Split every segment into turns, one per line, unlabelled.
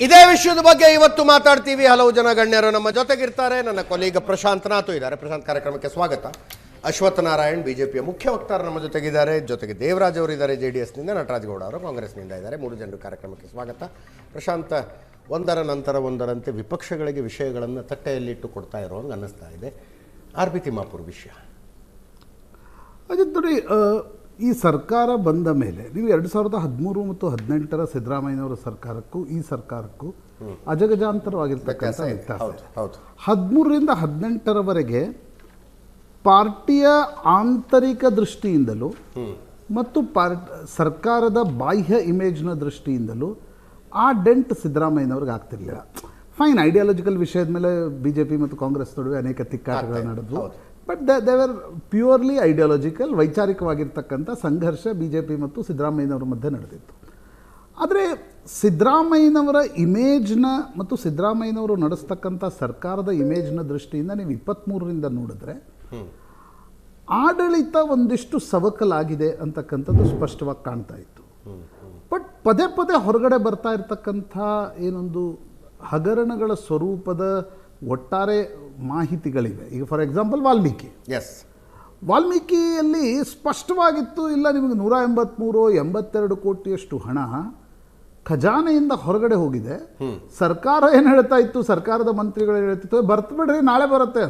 ಇದೇ ವಿಷಯದ ಬಗ್ಗೆ ಇವತ್ತು ಮಾತಾಡ್ತೀವಿ. ಹಲವು ಜನ ಗಣ್ಯರು ನಮ್ಮ ಜೊತೆಗಿರ್ತಾರೆ. ನನ್ನ ಕೊಲೀಗ ಪ್ರಶಾಂತ್ ನಾಥು ಇದ್ದಾರೆ. ಪ್ರಶಾಂತ್, ಕಾರ್ಯಕ್ರಮಕ್ಕೆ ಸ್ವಾಗತ. ಅಶ್ವಥ್ ನಾರಾಯಣ್ ಬಿಜೆಪಿಯ ಮುಖ್ಯ ವಕ್ತಾರ ನಮ್ಮ ಜೊತೆಗಿದ್ದಾರೆ. ಜೊತೆಗೆ ದೇವರಾಜ್ ಅವರು ಇದ್ದಾರೆ, JDSನಿಂದ. ನಟರಾಜ್ ಗೌಡ ಅವರು ಕಾಂಗ್ರೆಸ್ನಿಂದ ಇದ್ದಾರೆ. 3 ಜನರು ಕಾರ್ಯಕ್ರಮಕ್ಕೆ ಸ್ವಾಗತ. ಪ್ರಶಾಂತ್, ಒಂದರ ನಂತರ ಒಂದರಂತೆ ವಿಪಕ್ಷಗಳಿಗೆ ವಿಷಯಗಳನ್ನು ತಟ್ಟೆಯಲ್ಲಿಟ್ಟು ಕೊಡ್ತಾ ಇರೋಂಗೆ ಅನ್ನಿಸ್ತಾ ಇದೆ. RB ತಿಮ್ಮಾಪುರ್ ವಿಷಯ
ಅಜಿತ್ ನೋಡಿ, ಈ ಸರ್ಕಾರ ಬಂದ ಮೇಲೆ ನೀವು 2013 ಮತ್ತು 2018 ಸಿದ್ದರಾಮಯ್ಯನವರ ಸರ್ಕಾರಕ್ಕೂ ಈ ಸರ್ಕಾರಕ್ಕೂ ಅಜಗಜಾಂತರವಾಗಿರ್ತಕ್ಕಂಥ ವ್ಯತ್ಯಾಸ. 13ರಿಂದ 18ರವರೆಗೆ ಪಾರ್ಟಿಯ ಆಂತರಿಕ ದೃಷ್ಟಿಯಿಂದಲೂ ಮತ್ತು ಸರ್ಕಾರದ ಬಾಹ್ಯ ಇಮೇಜ್ನ ದೃಷ್ಟಿಯಿಂದಲೂ ಆ ಡೆಂಟ್ ಸಿದ್ದರಾಮಯ್ಯನವ್ರಿಗೆ ಆಗ್ತಿರ್ಲಿಲ್ಲ. ಫೈನ್, ಐಡಿಯಾಲಜಿಕಲ್ ವಿಷಯದ ಮೇಲೆ BJP ಮತ್ತು ಕಾಂಗ್ರೆಸ್ ನಡುವೆ ಅನೇಕ ತಿಕ್ಕಾಟಗಳು ನಡೆದವು. ಬಟ್ ದೇವರ್ ಪ್ಯೂರ್ಲಿ ಐಡಿಯಾಲಜಿಕಲ್, ವೈಚಾರಿಕವಾಗಿರ್ತಕ್ಕಂಥ ಸಂಘರ್ಷ BJP ಮತ್ತು ಸಿದ್ದರಾಮಯ್ಯನವರ ಮಧ್ಯೆ ನಡೆದಿತ್ತು. ಆದರೆ ಸಿದ್ದರಾಮಯ್ಯನವರ ಇಮೇಜ್ನ ಮತ್ತು ಸಿದ್ದರಾಮಯ್ಯನವರು ನಡೆಸ್ತಕ್ಕಂಥ ಸರ್ಕಾರದ ಇಮೇಜ್ನ ದೃಷ್ಟಿಯಿಂದ ನೀವು 23ರಿಂದ ನೋಡಿದ್ರೆ ಆಡಳಿತ ಒಂದಿಷ್ಟು ಸವಕಲಾಗಿದೆ ಅಂತಕ್ಕಂಥದ್ದು ಸ್ಪಷ್ಟವಾಗಿ ಕಾಣ್ತಾ ಇತ್ತು. ಬಟ್ ಪದೇ ಪದೇ ಹೊರಗಡೆ ಬರ್ತಾ ಇರ್ತಕ್ಕಂಥ ಏನೊಂದು ಹಗರಣಗಳ ಸ್ವರೂಪದ ಒಟ್ಟಾರೆ ಮಾಹಿತಿಗಳಿವೆ. ಈಗ ಫಾರ್ ಎಕ್ಸಾಂಪಲ್ ವಾಲ್ಮೀಕಿಯಲ್ಲಿ ಸ್ಪಷ್ಟವಾಗಿತ್ತು, ಇಲ್ಲ ನಿಮಗೆ 183-82 ಕೋಟಿಯಷ್ಟು ಹಣ ಖಜಾನೆಯಿಂದ ಹೊರಗಡೆ ಹೋಗಿದೆ. ಸರ್ಕಾರ ಏನು ಹೇಳ್ತಾ ಇತ್ತು, ಸರ್ಕಾರದ ಮಂತ್ರಿಗಳು ಹೇಳ್ತಿತ್ತು, ಬರ್ತು ಬಿಡ್ರಿ ನಾಳೆ ಬರುತ್ತೆ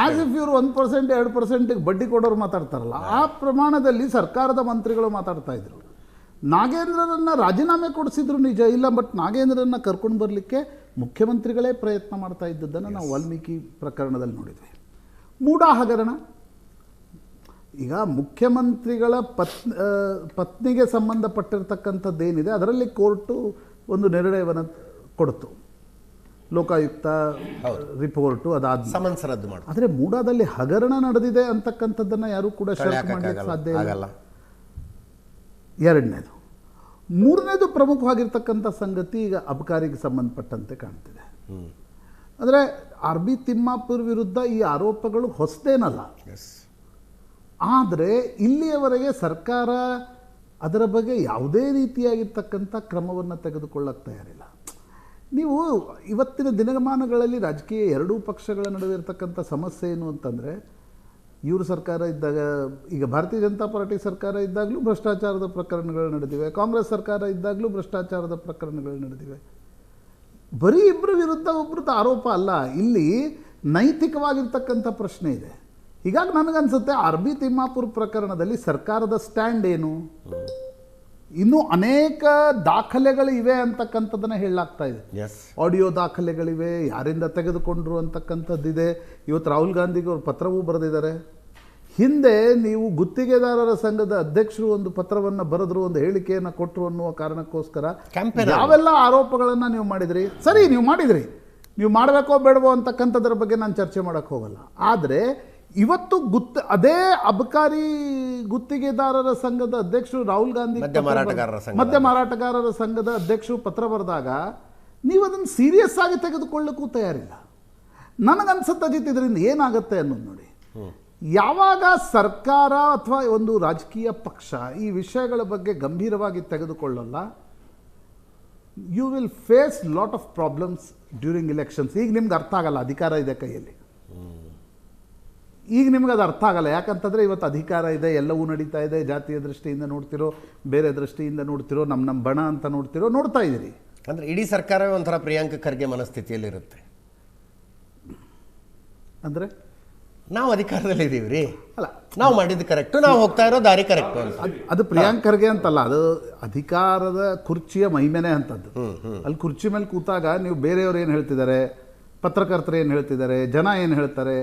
ಆಸ್ ಇಫ್ ಇವರು 1% 2% ಬಡ್ಡಿ ಕೊಡೋರು ಮಾತಾಡ್ತಾರಲ್ಲ, ಆ ಪ್ರಮಾಣದಲ್ಲಿ ಸರ್ಕಾರದ ಮಂತ್ರಿಗಳು ಮಾತಾಡ್ತಾ ಇದ್ರು. ನಾಗೇಂದ್ರರನ್ನ ರಾಜೀನಾಮೆ ಕೊಡಿಸಿದ್ರು ನಿಜ ಇಲ್ಲ, ಬಟ್ ನಾಗೇಂದ್ರರನ್ನ ಕರ್ಕೊಂಡು ಬರಲಿಕ್ಕೆ ಮುಖ್ಯಮಂತ್ರಿಗಳೇ ಪ್ರಯತ್ನ ಮಾಡ್ತಾ ಇದ್ದದ್ದನ್ನು ನಾವು ವಾಲ್ಮೀಕಿ ಪ್ರಕರಣದಲ್ಲಿ ನೋಡಿದ್ವಿ. ಮೂಡಾ ಹಗರಣ, ಈಗ ಮುಖ್ಯಮಂತ್ರಿಗಳ ಪತ್ನಿಗೆ ಸಂಬಂಧಪಟ್ಟಿರ್ತಕ್ಕಂಥದ್ದೇನಿದೆ ಅದರಲ್ಲಿ ಕೋರ್ಟು ಒಂದು ನಿರ್ಣಯವನ್ನು ಕೊಡ್ತು, ಲೋಕಾಯುಕ್ತ ರಿಪೋರ್ಟು ಅದಾದ ಸಮನ್ಸ್ ರದ್ದು ಮಾಡಿ. ಆದರೆ ಮೂಡಾದಲ್ಲಿ ಹಗರಣ ನಡೆದಿದೆ ಅಂತಕ್ಕಂಥದ್ದನ್ನು ಯಾರೂ ಕೂಡ ಶರ್ಕ್ ಮಾಡಲಿಕ್ಕೆ ಸಾಧ್ಯ ಇಲ್ಲ. ಎರಡನೇದು. ಮೂರನೇದು ಪ್ರಮುಖವಾಗಿರ್ತಕ್ಕಂಥ ಸಂಗತಿ ಈಗ ಅಬಕಾರಿಗೆ ಸಂಬಂಧಪಟ್ಟಂತೆ ಕಾಣ್ತಿದೆ. ಅಂದರೆ RB ತಿಮ್ಮಾಪುರ್ ವಿರುದ್ಧ ಈ ಆರೋಪಗಳು ಹೊಸದೇನಲ್ಲ. ಆದರೆ ಇಲ್ಲಿಯವರೆಗೆ ಸರ್ಕಾರ ಅದರ ಬಗ್ಗೆ ಯಾವುದೇ ರೀತಿಯಾಗಿರ್ತಕ್ಕಂಥ ಕ್ರಮವನ್ನು ತೆಗೆದುಕೊಳ್ಳಕ್ಕೆ ತಯಾರಿಲ್ಲ. ನೀವು ಇವತ್ತಿನ ದಿನಮಾನಗಳಲ್ಲಿ ರಾಜಕೀಯ ಎರಡೂ ಪಕ್ಷಗಳ ನಡುವೆ ಇರತಕ್ಕಂಥ ಸಮಸ್ಯೆ ಏನು ಅಂತಂದರೆ, ಇವರು ಸರ್ಕಾರ ಇದ್ದಾಗ, ಈಗ ಭಾರತೀಯ ಜನತಾ ಪಾರ್ಟಿ ಸರ್ಕಾರ ಇದ್ದಾಗಲೂ ಭ್ರಷ್ಟಾಚಾರದ ಪ್ರಕರಣಗಳು ನಡೆದಿವೆ, ಕಾಂಗ್ರೆಸ್ ಸರ್ಕಾರ ಇದ್ದಾಗಲೂ ಭ್ರಷ್ಟಾಚಾರದ ಪ್ರಕರಣಗಳು ನಡೆದಿವೆ. ಬರೀ ಇಬ್ಬರ ವಿರುದ್ಧ ಒಬ್ಬರದ್ದು ಆರೋಪ ಅಲ್ಲ, ಇಲ್ಲಿ ನೈತಿಕವಾಗಿರ್ತಕ್ಕಂಥ ಪ್ರಶ್ನೆ ಇದೆ. ಹೀಗಾಗಿ ನನಗನ್ಸುತ್ತೆ RB ತಿಮ್ಮಾಪುರ್ ಪ್ರಕರಣದಲ್ಲಿ ಸರ್ಕಾರದ ಸ್ಟ್ಯಾಂಡ್ ಏನು, ಇನ್ನೂ ಅನೇಕ ದಾಖಲೆಗಳು ಇವೆ ಅಂತಕ್ಕಂಥದ್ದನ್ನು ಹೇಳಲಾಗ್ತಾ ಇದೆ. ಆಡಿಯೋ ದಾಖಲೆಗಳಿವೆ, ಯಾರಿಂದ ತೆಗೆದುಕೊಂಡ್ರು ಅಂತಕ್ಕಂಥದ್ದಿದೆ. ಇವತ್ತು ರಾಹುಲ್ ಗಾಂಧಿಗೆ ಅವರು ಪತ್ರವೂ ಬರೆದಿದ್ದಾರೆ. ಹಿಂದೆ ನೀವು ಗುತ್ತಿಗೆದಾರರ ಸಂಘದ ಅಧ್ಯಕ್ಷರು ಒಂದು ಪತ್ರವನ್ನು ಬರೆದ್ರು, ಒಂದು ಹೇಳಿಕೆಯನ್ನು ಕೊಟ್ಟರು ಅನ್ನುವ ಕಾರಣಕ್ಕೋಸ್ಕರ ಯಾವೆಲ್ಲ ಆರೋಪಗಳನ್ನು ನೀವು ಮಾಡಿದ್ರಿ. ಸರಿ, ನೀವು ಮಾಡಿದ್ರಿ, ನೀವು ಮಾಡಬೇಕೋ ಬೇಡವೋ ಅಂತಕ್ಕಂಥದ್ರ ಬಗ್ಗೆ ನಾನು ಚರ್ಚೆ ಮಾಡೋಕ್ಕೆ ಹೋಗಲ್ಲ. ಆದರೆ ಇವತ್ತು ಅದೇ ಅಬಕಾರಿ ಗುತ್ತಿಗೆದಾರರ ಸಂಘದ ಅಧ್ಯಕ್ಷರು ರಾಹುಲ್ ಗಾಂಧಿ, ಮದ್ಯ ಮಾರಾಟಗಾರರ ಸಂಘದ ಅಧ್ಯಕ್ಷರು ಪತ್ರ ಬರೆದಾಗ ನೀವು ಅದನ್ನು ಸೀರಿಯಸ್ ಆಗಿ ತೆಗೆದುಕೊಳ್ಳಕ್ಕೂ ತಯಾರಿಲ್ಲ. ನನಗನ್ಸುತ್ತೆ ಅಜಿತ್, ಇದರಿಂದ ಏನಾಗುತ್ತೆ ಅನ್ನೋದು ನೋಡಿ. ಯಾವಾಗ ಸರ್ಕಾರ ಅಥವಾ ಒಂದು ರಾಜಕೀಯ ಪಕ್ಷ ಈ ವಿಷಯಗಳ ಬಗ್ಗೆ ಗಂಭೀರವಾಗಿ ತೆಗೆದುಕೊಳ್ಳಲ್ಲ, you will face lot of problems during elections. ಈಗ ನಿಮ್ಗೆ ಅರ್ಥ ಆಗಲ್ಲ, ಅಧಿಕಾರ ಇದೆ ಕೈಯಲ್ಲಿ. ಈಗ ನಿಮ್ಗೆ ಅದು ಅರ್ಥ ಆಗಲ್ಲ. ಯಾಕಂತಂದರೆ ಇವತ್ತು ಅಧಿಕಾರ ಇದೆ, ಎಲ್ಲವೂ ನಡೀತಾ ಇದೆ. ಜಾತಿಯ ದೃಷ್ಟಿಯಿಂದ ನೋಡ್ತಿರೋ, ಬೇರೆ ದೃಷ್ಟಿಯಿಂದ ನೋಡ್ತಿರೋ, ನಮ್ಮ ಬಣ ಅಂತ ನೋಡ್ತಾ ಇದ್ದೀರಿ.
ಅಂದರೆ ಇಡೀ ಸರ್ಕಾರವೇ ಒಂಥರ ಪ್ರಿಯಾಂಕ ಖರ್ಗೆ ಮನಸ್ಥಿತಿಯಲ್ಲಿರುತ್ತೆ. ಅಂದರೆ ನಾವು ಅಧಿಕಾರದಲ್ಲಿ ಇದ್ದೀವಿ ರೀ, ಅಲ್ಲ ನಾವು ಮಾಡಿದ್ದು ಕರೆಕ್ಟು, ನಾವು ಹೋಗ್ತಾ ಇರೋ ದಾರಿ ಕರೆಕ್ಟು ಅಂತ.
ಅದು ಪ್ರಿಯಾಂಕ್ ಖರ್ಗೆ ಅಂತಲ್ಲ, ಅದು ಅಧಿಕಾರದ ಕುರ್ಚಿಯ ಮಹಿಮೆನೇ ಅಂತದ್ದು. ಅಲ್ಲಿ ಕುರ್ಚಿ ಮೇಲೆ ಕೂತಾಗ ನೀವು ಬೇರೆಯವ್ರು ಏನು ಹೇಳ್ತಿದ್ದಾರೆ, ಪತ್ರಕರ್ತರು ಏನು ಹೇಳ್ತಿದ್ದಾರೆ, ಜನ ಏನು ಹೇಳ್ತಾರೆ,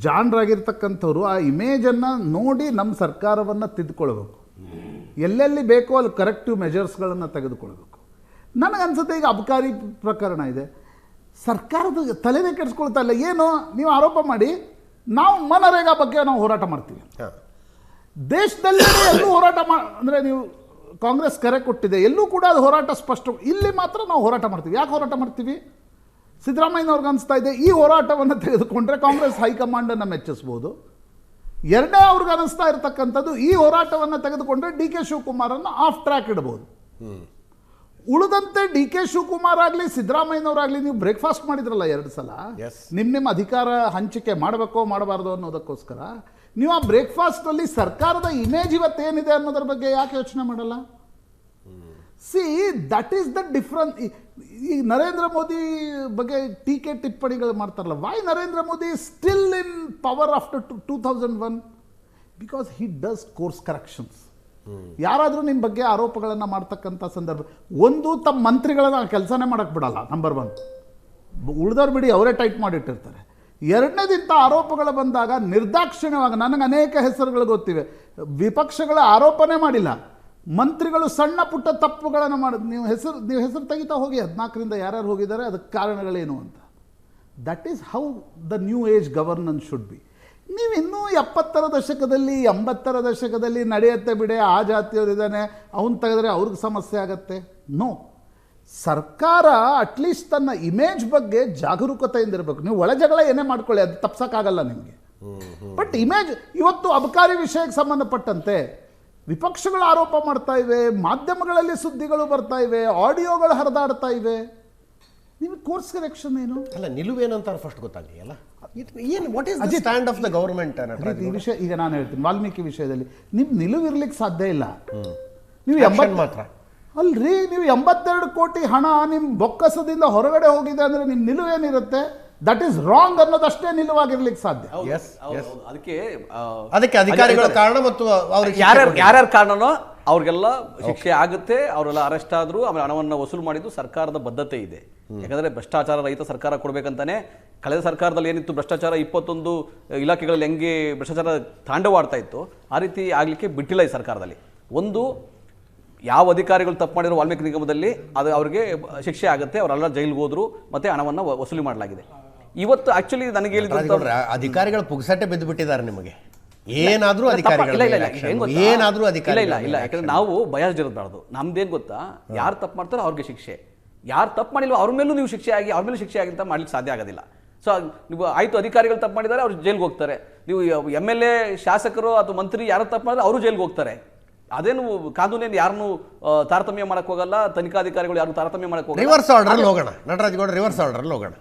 ಜಾಣರಾಗಿರ್ತಕ್ಕಂಥವ್ರು ಆ ಇಮೇಜನ್ನು ನೋಡಿ ನಮ್ಮ ಸರ್ಕಾರವನ್ನು ತಿದ್ದುಕೊಳ್ಬೇಕು. ಎಲ್ಲೆಲ್ಲಿ ಬೇಕೋ ಅಲ್ಲಿ ಕರೆಕ್ಟಿವ್ ಮೆಜರ್ಸ್ಗಳನ್ನು ತೆಗೆದುಕೊಳ್ಬೇಕು. ನನಗನ್ಸುತ್ತೆ ಈಗ ಅಬಕಾರಿ ಪ್ರಕರಣ ಇದೆ, ಸರ್ಕಾರದ ತಲೆನೇ ಕೆಡಿಸ್ಕೊಳ್ತಾ ಇಲ್ಲ. ಏನು ನೀವು ಆರೋಪ ಮಾಡಿ, ನಾವು ಮನರೇಗಾ ಬಗ್ಗೆ ನಾವು ಹೋರಾಟ ಮಾಡ್ತೀವಿ. ದೇಶದಲ್ಲಿ ಎಲ್ಲೂ ಹೋರಾಟ ಅಂದರೆ ನೀವು ಕಾಂಗ್ರೆಸ್ ಕರೆ ಕೊಟ್ಟಿದೆ, ಎಲ್ಲೂ ಕೂಡ ಅದು ಹೋರಾಟ ಸ್ಪಷ್ಟ. ಇಲ್ಲಿ ಮಾತ್ರ ನಾವು ಹೋರಾಟ ಮಾಡ್ತೀವಿ. ಯಾಕೆ ಹೋರಾಟ ಮಾಡ್ತೀವಿ? ಸಿದ್ದರಾಮಯ್ಯನವ್ರಿಗೆ ಅನಿಸ್ತಾ ಇದೆ ಈ ಹೋರಾಟವನ್ನು ತೆಗೆದುಕೊಂಡ್ರೆ ಕಾಂಗ್ರೆಸ್ ಹೈಕಮಾಂಡನ್ನು ಮೆಚ್ಚಿಸ್ಬೋದು. ಎರಡನೇ ಅವ್ರಿಗೆ ಅನಿಸ್ತಾ ಇರತಕ್ಕಂಥದ್ದು ಈ ಹೋರಾಟವನ್ನು ತೆಗೆದುಕೊಂಡ್ರೆ DK ಶಿವಕುಮಾರನ್ನು ಆಫ್ ಟ್ರ್ಯಾಕ್ ಇಡಬಹುದು. ಉಳಿದಂತೆ ಡಿ ಕೆ ಶಿವಕುಮಾರ್ ಆಗಲಿ ಸಿದ್ದರಾಮಯ್ಯನವರಾಗಲಿ ನೀವು ಬ್ರೇಕ್ಫಾಸ್ಟ್ ಮಾಡಿದ್ರಲ್ಲ 2 ಸಲ,
Yes.
ನಿಮ್ಮ ಅಧಿಕಾರ ಹಂಚಿಕೆ ಮಾಡಬೇಕೋ ಮಾಡಬಾರ್ದು ಅನ್ನೋದಕ್ಕೋಸ್ಕರ ನೀವು ಆ ಬ್ರೇಕ್ಫಾಸ್ಟಲ್ಲಿ ಸರ್ಕಾರದ ಇಮೇಜ್ ಇವತ್ತೇನಿದೆ ಅನ್ನೋದ್ರ ಬಗ್ಗೆ ಯಾಕೆ ಯೋಚನೆ ಮಾಡಲ್ಲ? See that is the difference. ಈ ನರೇಂದ್ರ ಮೋದಿ ಬಗ್ಗೆ ಟೀಕೆ ಟಿಪ್ಪಣಿಗಳು ಮಾಡ್ತಾರಲ್ಲ, why Narendra Modi still in power after 2001? Because he does course corrections. ಯಾರಾದರೂ ನಿಮ್ಮ ಬಗ್ಗೆ ಆರೋಪಗಳನ್ನು ಮಾಡ್ತಕ್ಕಂಥ ಸಂದರ್ಭ, ಒಂದು ತಮ್ಮ ಮಂತ್ರಿಗಳನ್ನ ಕೆಲಸನೇ ಮಾಡಕ್ಕೆ ಬಿಡಲ್ಲ, ನಂಬರ್ 1. ಉಳಿದವ್ರು ಬಿಡಿ, ಅವರೇ ಟೈಟ್ ಮಾಡಿಟ್ಟಿರ್ತಾರೆ. ಎರಡನೇದಿಂಥ ಆರೋಪಗಳು ಬಂದಾಗ ನಿರ್ದಾಕ್ಷಿಣ್ಯವಾಗಿ, ನನಗೆ ಅನೇಕ ಹೆಸರುಗಳು ಗೊತ್ತಿವೆ, ವಿಪಕ್ಷಗಳ ಆರೋಪನೇ ಮಾಡಿಲ್ಲ, ಮಂತ್ರಿಗಳು ಸಣ್ಣ ಪುಟ್ಟ ತಪ್ಪುಗಳನ್ನು ಮಾಡೋದು. ನೀವು ಹೆಸರು ತೆಗಿತಾ ಹೋಗಿ 14ರಿಂದ ಯಾರ್ಯಾರು ಹೋಗಿದ್ದಾರೆ, ಅದಕ್ಕೆ ಕಾರಣಗಳೇನು ಅಂತ. That is how the new age governance should be. ನೀವು ಇನ್ನೂ 70ರ ದಶಕದಲ್ಲಿ 80ರ ದಶಕದಲ್ಲಿ ನಡೆಯುತ್ತೆ ಬಿಡೆ, ಆ ಜಾತಿಯವರಿದ್ದಾನೆ ಅವನು ತೆಗೆದ್ರೆ ಅವ್ರಿಗೆ ಸಮಸ್ಯೆ ಆಗತ್ತೆ. ನೋ, ಸರ್ಕಾರ ಅಟ್ಲೀಸ್ಟ್ ತನ್ನ ಇಮೇಜ್ ಬಗ್ಗೆ ಜಾಗರೂಕತೆಯಿಂದ ಇರಬೇಕು. ನೀವು ಒಳ ಜಗಳ ಏನೇ ಮಾಡ್ಕೊಳ್ಳಿ, ಅದು ತಪ್ಸಕ್ಕಾಗಲ್ಲ ನಿಮಗೆ. ಬಟ್ ಇಮೇಜ್ ಇವತ್ತು ಅಬಕಾರಿ ವಿಷಯಕ್ಕೆ ಸಂಬಂಧಪಟ್ಟಂತೆ ವಿಪಕ್ಷಗಳು ಆರೋಪ ಮಾಡ್ತಾ ಇವೆ, ಮಾಧ್ಯಮಗಳಲ್ಲಿ ಸುದ್ದಿಗಳು ಬರ್ತಾ ಇವೆ, ಆಡಿಯೋಗಳು ಹರಿದಾಡ್ತಾ ಇವೆ. ನಿಮಗೆ ಕೋರ್ಸ್ ಕರೆಕ್ಷನ್ ಏನು?
ಅಲ್ಲ, ನಿಲುವೇನಂತ ಫಸ್ಟ್ ಗೊತ್ತಾಗಲಿಲ್ಲ. ಏನು what is the stand of the government?
ಈ ವಿಷಯ ಈಗ ನಾನು ಹೇಳ್ತೀನಿ, ವಾಲ್ಮೀಕಿ ವಿಷಯದಲ್ಲಿ ನಿಮ್ಮ ನಿಲುವು ಇರ್ಲಿಕ್ಕೆ ಸಾಧ್ಯ ಇಲ್ಲ. ನೀವು
ಮಾತ್ರ
ಅಲ್ರಿ, ನೀವು 82 ಕೋಟಿ ಹಣ ನಿಮ್ಮ ಬೊಕ್ಕಸದಿಂದ ಹೊರಗಡೆ ಹೋಗಿದೆ ಅಂದ್ರೆ ನಿಮ್ಮ ನಿಲುವೇನಿರುತ್ತೆ? ದಟ್ ಈಸ್ ರಾಂಗ್ ಅನ್ನೋದಷ್ಟೇ ನಿಲುವಾಗಿರ್ಲಿಕ್ಕೆ ಸಾಧ್ಯ.
ಅದಕ್ಕೆ
ಅಧಿಕಾರಿಗಳ ಕಾರಣ ಮತ್ತು
ಯಾರ್ಯಾರ ಕಾರಣನೋ ಅವ್ರಿಗೆಲ್ಲ ಶಿಕ್ಷೆ ಆಗುತ್ತೆ. ಅವರೆಲ್ಲ ಅರೆಸ್ಟ್ ಆದ್ರು, ಆಮೇಲೆ ಹಣವನ್ನು ವಸೂಲು ಮಾಡಿದ್ದು ಸರ್ಕಾರದ ಬದ್ಧತೆ ಇದೆ. ಯಾಕಂದ್ರೆ ಭ್ರಷ್ಟಾಚಾರ ರಹಿತ ಸರ್ಕಾರ ಕೊಡ್ಬೇಕಂತಾನೆ ಕಳೆದ ಸರ್ಕಾರದಲ್ಲಿ ಏನಿತ್ತು, ಭ್ರಷ್ಟಾಚಾರ 21 ಇಲಾಖೆಗಳಲ್ಲಿ ಹೆಂಗೆ ಭ್ರಷ್ಟಾಚಾರ ತಾಂಡವಾಡ್ತಾ ಇತ್ತು, ಆ ರೀತಿ ಆಗ್ಲಿಕ್ಕೆ ಬಿಟ್ಟಿಲ್ಲ ಈ ಸರ್ಕಾರದಲ್ಲಿ. ಒಂದು, ಯಾವ ಅಧಿಕಾರಿಗಳು ತಪ್ಪು ಮಾಡಿರೋ ವಾಲ್ಮೀಕಿ ನಿಗಮದಲ್ಲಿ ಅದು ಅವ್ರಿಗೆ ಶಿಕ್ಷೆ ಆಗುತ್ತೆ, ಅವರೆಲ್ಲ ಜೈಲಿಗೆ ಹೋದ್ರು, ಮತ್ತೆ ಹಣವನ್ನು ವಸೂಲಿ ಮಾಡಲಾಗಿದೆ. ಇವತ್ತು ಆಕ್ಚುಲಿ ನನಗೆ
ಅಧಿಕಾರಿಗಳು ಪುಗ್ಸಟ್ಟೆ ಬಿದ್ದು ಬಿಟ್ಟಿದ್ದಾರೆ ನಿಮಗೆ. ಏನಾದ್ರೂ ಏನಾದ್ರೂ ಅಧಿಕಾರಿ
ಇಲ್ಲ, ಯಾಕಂದ್ರೆ ನಾವು ಬಯಾಸ್ಡ್ ಇರಬಾರ್ದು. ನಮ್ದೇನ್ ಗೊತ್ತಾ, ಯಾರು ತಪ್ಪು ಮಾಡ್ತಾರೋ ಅವ್ರಿಗೆ ಶಿಕ್ಷೆ, ಯಾರು ತಪ್ಪು ಮಾಡಿಲ್ವೋ ಅವ್ರ ಮೇಲೂ ನೀವು ಶಿಕ್ಷೆ ಆಗಿ ಅವ್ರ ಮೇಲೂ ಶಿಕ್ಷೆ ಆಗಿ ಅಂತ ಮಾಡ್ಲಿಕ್ಕೆ ಸಾಧ್ಯ ಆಗೋದಿಲ್ಲ. ಸೊ ನೀವು ಆಯ್ತು, ಅಧಿಕಾರಿಗಳು ತಪ್ಪು ಮಾಡಿದ್ದಾರೆ, ಅವ್ರು ಜೈಲ್ಗೆ ಹೋಗ್ತಾರೆ. ನೀವು MLA, ಶಾಸಕರು ಅಥವಾ ಮಂತ್ರಿ ಯಾರು ತಪ್ಪು ಮಾಡಿದ್ರೆ ಅವರು ಜೈಲ್ಗೆ ಹೋಗ್ತಾರೆ. ಅದೇನು ಕಾನೂನೇನು ಯಾರನ್ನು ತಾರತಮ್ಯ ಮಾಡಕ್ ಹೋಗಲ್ಲ, ತನಿಖಾಧಿಕಾರಿಗಳು ಯಾರು ತಾರತಮ್ಯ ಮಾಡಕ್ ಹೋಗಲ್ಲ.
ರಿವರ್ಸ್ ಆರ್ಡರ್ ಹೋಗೋಣ, ನಟರಾಜ್ ಗೌಡ, ರಿವರ್ಸ್ ಆರ್ಡರ್ ಹೋಗೋಣ.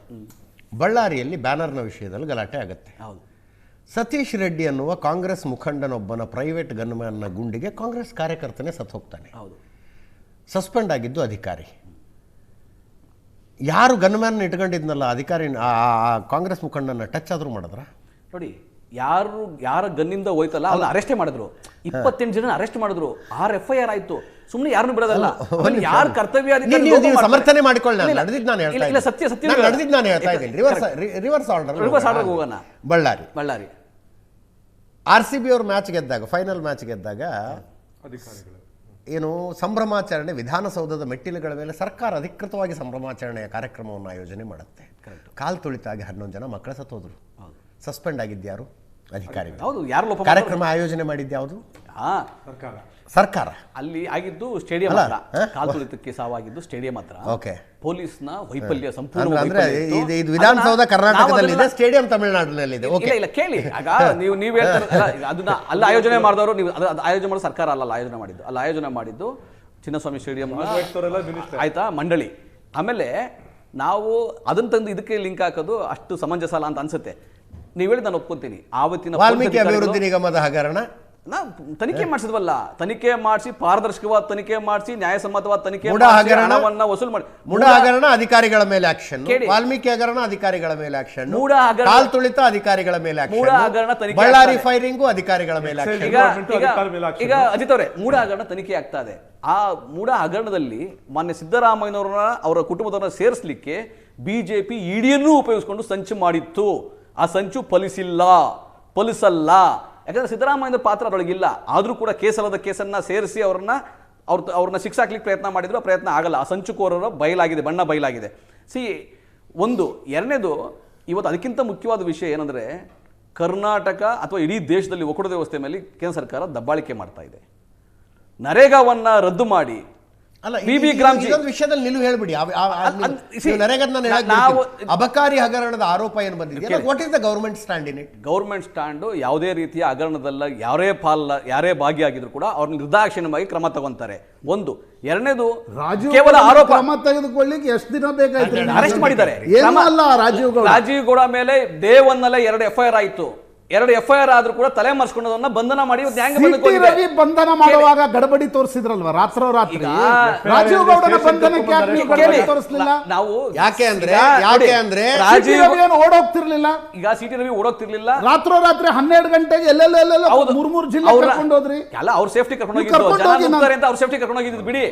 ಬಳ್ಳಾರಿಯಲ್ಲಿ ಬ್ಯಾನರ್ನ ವಿಷಯದಲ್ಲಿ ಗಲಾಟೆ ಆಗುತ್ತೆ.
ಹೌದು,
ಸತೀಶ್ ರೆಡ್ಡಿ ಅನ್ನುವ ಕಾಂಗ್ರೆಸ್ ಮುಖಂಡನೊಬ್ಬನ ಪ್ರೈವೇಟ್ ಗನ್ಮ್ಯಾನ್ನ ಗುಂಡಿಗೆ ಕಾಂಗ್ರೆಸ್ ಕಾರ್ಯಕರ್ತನೇ ಸತ್ತು ಹೋಗ್ತಾನೆ.
ಹೌದು,
ಸಸ್ಪೆಂಡ್ ಆಗಿದ್ದು ಅಧಿಕಾರಿ. ಯಾರು ಗನ್ಮ್ಯಾನ್ ಇಟ್ಕೊಂಡಿದ್ನಲ್ಲ ಅಧಿಕಾರಿ, ಕಾಂಗ್ರೆಸ್ ಮುಖಂಡನ ಟಚ್ ಆದ್ರೂ ಮಾಡಿದ್ರ?
ನೋಡಿ, ಯಾರ ಗನ್ನಿಂದ ಹೋಯ್ತಲ್ಲ ಅವ್ನ ಅರೆಸ್ಟೇ ಮಾಡಿದ್ರು. 28 ಜನ ಅರೆಸ್ಟ್ ಮಾಡಿದ್ರು, 6 FIR ಆಯ್ತು. ಸುಮ್ಮನೆ ಯಾರನ್ನು ಬಿಡೋದಲ್ಲ. ಯಾರ ಕರ್ತವ್ಯ
ಸಮರ್ಥನೆ ಮಾಡಿಕೊಳ್ಳ ನಡೆದಿದ್ದು ನಾನು ಹೇಳ್ತಾ
ಇಲ್ಲ, ಸತ್ಯ
ನಡೆದಿದ್ದು ನಾನು ಹೇಳ್ತಾ ಇದ್ದೀನಿ. ರಿವರ್ಸ್ ಆರ್ಡರ್
ಹೋಗೋಣ.
ಬಳ್ಳಾರಿ RCB ಅವ್ರ ಮ್ಯಾಚ್ ಗೆದ್ದಾಗ, ಫೈನಲ್ ಮ್ಯಾಚ್ ಗೆದ್ದಾಗ ಏನು ಸಂಭ್ರಮಾಚರಣೆ, ವಿಧಾನಸೌಧದ ಮೆಟ್ಟಿಲುಗಳ ಮೇಲೆ ಸರ್ಕಾರ ಅಧಿಕೃತವಾಗಿ ಸಂಭ್ರಮಾಚರಣೆಯ ಕಾರ್ಯಕ್ರಮವನ್ನು ಆಯೋಜನೆ ಮಾಡುತ್ತೆ. ಕಾಲ್ ತುಳಿತಾಗಿ 11 ಜನ ಮಕ್ಕಳ ಸತ್ತೋದ್ರು. ಸಸ್ಪೆಂಡ್ ಆಗಿದ್ಯಾರು? ಅಧಿಕಾರಿಗಳು.
ಹೌದು, ಯಾರು
ಕಾರ್ಯಕ್ರಮ ಆಯೋಜನೆ ಮಾಡಿದ್ಯಾವುದು? ಸರ್ಕಾರ.
ಅಲ್ಲಿ ಆಗಿದ್ದು ಸ್ಟೇಡಿಯಂ ಹತ್ರ, ಕಾಲ್ ತುಳಿತಕ್ಕೆ ಸಾವಾಗಿದ್ದು ಸ್ಟೇಡಿಯಂ ಹತ್ರ.
ಓಕೆ,
ಪೊಲೀಸ್ನ ವೈಫಲ್ಯ ಸಂಪೂರ್ಣ.
ಅಂದ್ರೆ ಇದು ವಿಧಾನಸೌಧ ಕರ್ನಾಟಕದಲ್ಲಿ ಇದೆ, ಸ್ಟೇಡಿಯಂ ತಮಿಳುನಾಡಿನಲ್ಲಿ ಇದೆ.
ಇಲ್ಲ ಕೇಳಿ, ಆಗ ನೀವು ಹೇಳ್ತಾರೆ ಅದನ್ನ ಅಲ್ಲ ಆಯೋಜನೆ ಮಾಡಿದವರು, ನೀವು ಆಯೋಜನೆ ಮಾಡೋ ಸರ್ಕಾರ ಅಲ್ಲ ಆಯೋಜನೆ ಮಾಡಿದ್ದು. ಅಲ್ಲಿ ಆಯೋಜನೆ ಮಾಡಿದ್ದು ಚಿನ್ನಸ್ವಾಮಿ ಸ್ಟೇಡಿಯಂ ಆಯ್ತಾ, ಮಂಡಳಿ. ಆಮೇಲೆ ನಾವು ಅದನ್ನ ತಂದು ಇದಕ್ಕೆ ಲಿಂಕ್ ಹಾಕೋದು ಅಷ್ಟು ಸಮಂಜಸ ಅಲ್ಲ ಅಂತ ಅನ್ಸುತ್ತೆ. ನೀವು ಹೇಳಿ, ನಾನು ಒಪ್ಕೊಂತೀನಿ. ಆವತ್ತಿನ
ವಾಲ್ಮೀಕಿ ಅಭಿವೃದ್ಧಿ ನಿಗಮದ ಹಗರಣ
ತನಿಖೆ ಮಾಡಿಸಿದ್ವಲ್ಲ, ತನಿಖೆ ಮಾಡಿಸಿ, ಪಾರದರ್ಶಕವಾದ ತನಿಖೆ ಮಾಡಿಸಿ, ನ್ಯಾಯಸಮ್ಮತವಾದ ತನಿಖೆ ಹಣವನ್ನ ವಸೂಲು ಮಾಡಿ.
ಮೂಢ ಹಗರಣ ಅಧಿಕಾರಿಗಳ ಮೇಲೆ ಆಕ್ಷನ್, ವಾಲ್ಮೀಕಿ ಹಗರಣ ಅಧಿಕಾರಿಗಳ ಮೇಲೆ ಆಕ್ಷನ್,
ಮೂಢ ಹಗರಣ
ಕಾಲ್ ತುಳಿತ ಅಧಿಕಾರಿಗಳ ಮೇಲೆ ಆಕ್ಷನ್,
ಮೂಢ ಹಗರಣ ತನಿಖೆ,
ಬಳ್ಳಾರಿ ಫೈರಿಂಗು ಅಧಿಕಾರಿಗಳ ಮೇಲೆ ಆಕ್ಷನ್.
ಈಗ ಅಜಿತ್ ಅವರೇ, ಮೂಢ ಹಗರಣ ತನಿಖೆ ಆಗ್ತಾ ಇದೆ. ಆ ಮೂಢ ಹಗರಣದಲ್ಲಿ ಮಾನ್ಯ ಸಿದ್ದರಾಮಯ್ಯನವರನ್ನ, ಅವರ ಕುಟುಂಬದವರನ್ನ ಸೇರಿಸಲಿಕ್ಕೆ BJP ಇಡಿಯನ್ನು ಉಪಯೋಗಿಸಿಕೊಂಡು ಸಂಚು ಮಾಡಿತ್ತು. ಆ ಸಂಚು ಫಲಿಸಲ್ಲ. ಯಾಕಂದ್ರೆ ಸಿದ್ದರಾಮಯ್ಯ ಪಾತ್ರ ಅದರೊಳಗಿಲ್ಲ. ಆದರೂ ಕೂಡ ಕೇಸಲ್ಲದ ಕೇಸನ್ನ ಸೇರಿಸಿ ಅವ್ರನ್ನ ಶಿಕ್ಷಾಕ್ಲಿಕ್ಕೆ ಪ್ರಯತ್ನ ಮಾಡಿದ್ರು, ಪ್ರಯತ್ನ ಆಗಲ್ಲ. ಆ ಸಂಚುಕೋರರ ಬಣ್ಣ ಬಯಲಾಗಿದೆ. ಒಂದು. ಎರಡನೇದು, ಇವತ್ತು ಅದಕ್ಕಿಂತ ಮುಖ್ಯವಾದ ವಿಷಯ ಏನಂದ್ರೆ, ಕರ್ನಾಟಕ ಅಥವಾ ಇಡೀ ದೇಶದಲ್ಲಿ ಒಕ್ಕೂಟ ವ್ಯವಸ್ಥೆ ಮೇಲೆ ಕೇಂದ್ರ ಸರ್ಕಾರ ದಬ್ಬಾಳಿಕೆ ಮಾಡ್ತಾ ಇದೆ. ನರೇಗಾವನ್ನ ರದ್ದು ಮಾಡಿ
ಅಲ್ಲ
ಬಿಬಿ ಗ್ರಾಮ್ ಜಿ
ಇದೊಂದು ವಿಷಯದಲ್ಲಿ ನಿಲುವು ಹೇಳ್ಬಿಡಿ. ನರೇಗದ ಅಬಕಾರಿ ಹಗರಣದ ಆರೋಪ ಏನು ಬಂದಿದೆ, what is the government stand in it?
Government stand ಯಾವುದೇ ರೀತಿಯ ಹಗರಣದಲ್ಲ ಯಾರೇ ಭಾಗಿಯಾಗಿದ್ರು ಕೂಡ ಅವ್ರನ್ನ ನಿರ್ದಾಕ್ಷಿಣ್ಯವಾಗಿ ಕ್ರಮ ತಗೊಂತಾರೆ. ಒಂದು. ಎರಡನೇದು, ಕೇವಲ ಆರೋಪ
ಕ್ರಮ ತೆಗೆದುಕೊಳ್ಳಿಕ್ಕೆ ಎಷ್ಟು ದಿನ ಬೇಕಾಯ್ತು?
ಅರೆಸ್ಟ್ ಮಾಡಿದ್ದಾರೆ.
ರಾಜೀವ್
ಗೌಡ ಮೇಲೆ ಡೇ 1 ನಲ್ಲೇ 2 FIR ಆಯ್ತು. 2 FIR ಆದ್ರೂ ಕೂಡ ತಲೆ ಮರೆಸ್ಕೊಂಡದನ್ನ ಬಂಧನ ಮಾಡಿ
ರವಿ ಬಂಧನ ಮಾಡುವಾಗ ಗಡಬಡಿ ತೋರಿಸಿದ್ರಲ್ವಾ ರಾತ್ರಿ? ರಾಜೀವ್ ಗೌಡನ ಬಂಧನಕ್ಕೆ ತೋರಿಸಲಿಲ್ಲ
ನಾವು.
ಯಾಕೆ ಅಂದ್ರೆ
ರಾಜೀವ್
ಓಡೋಗ್ತಿರ್ಲಿಲ್ಲ.
ಈಗ ಸಿಟಿ ರವಿ ಓಡೋಗ್ತಿರ್ಲಿಲ್ಲ.
ರಾತ್ರಿ 12 ಗಂಟೆಗೆ ಎಲ್ಲೆಲ್ಲೆಲ್ಲ 3 ಜಿಲ್ಲೆ ಕರ್ಕೊಂಡು ಹೋದ್ರಿ.
ಅಲ್ಲ, ಅವ್ರ ಸೇಫ್ಟಿ ಕರ್ಕೊಂಡು ಹೋಗಿದ್ರು, ಅವ್ರ ಸೇಫ್ಟಿ ಕರ್ಕೊಂಡು ಹೋಗಿದ್ದು ಬಿಡಿ.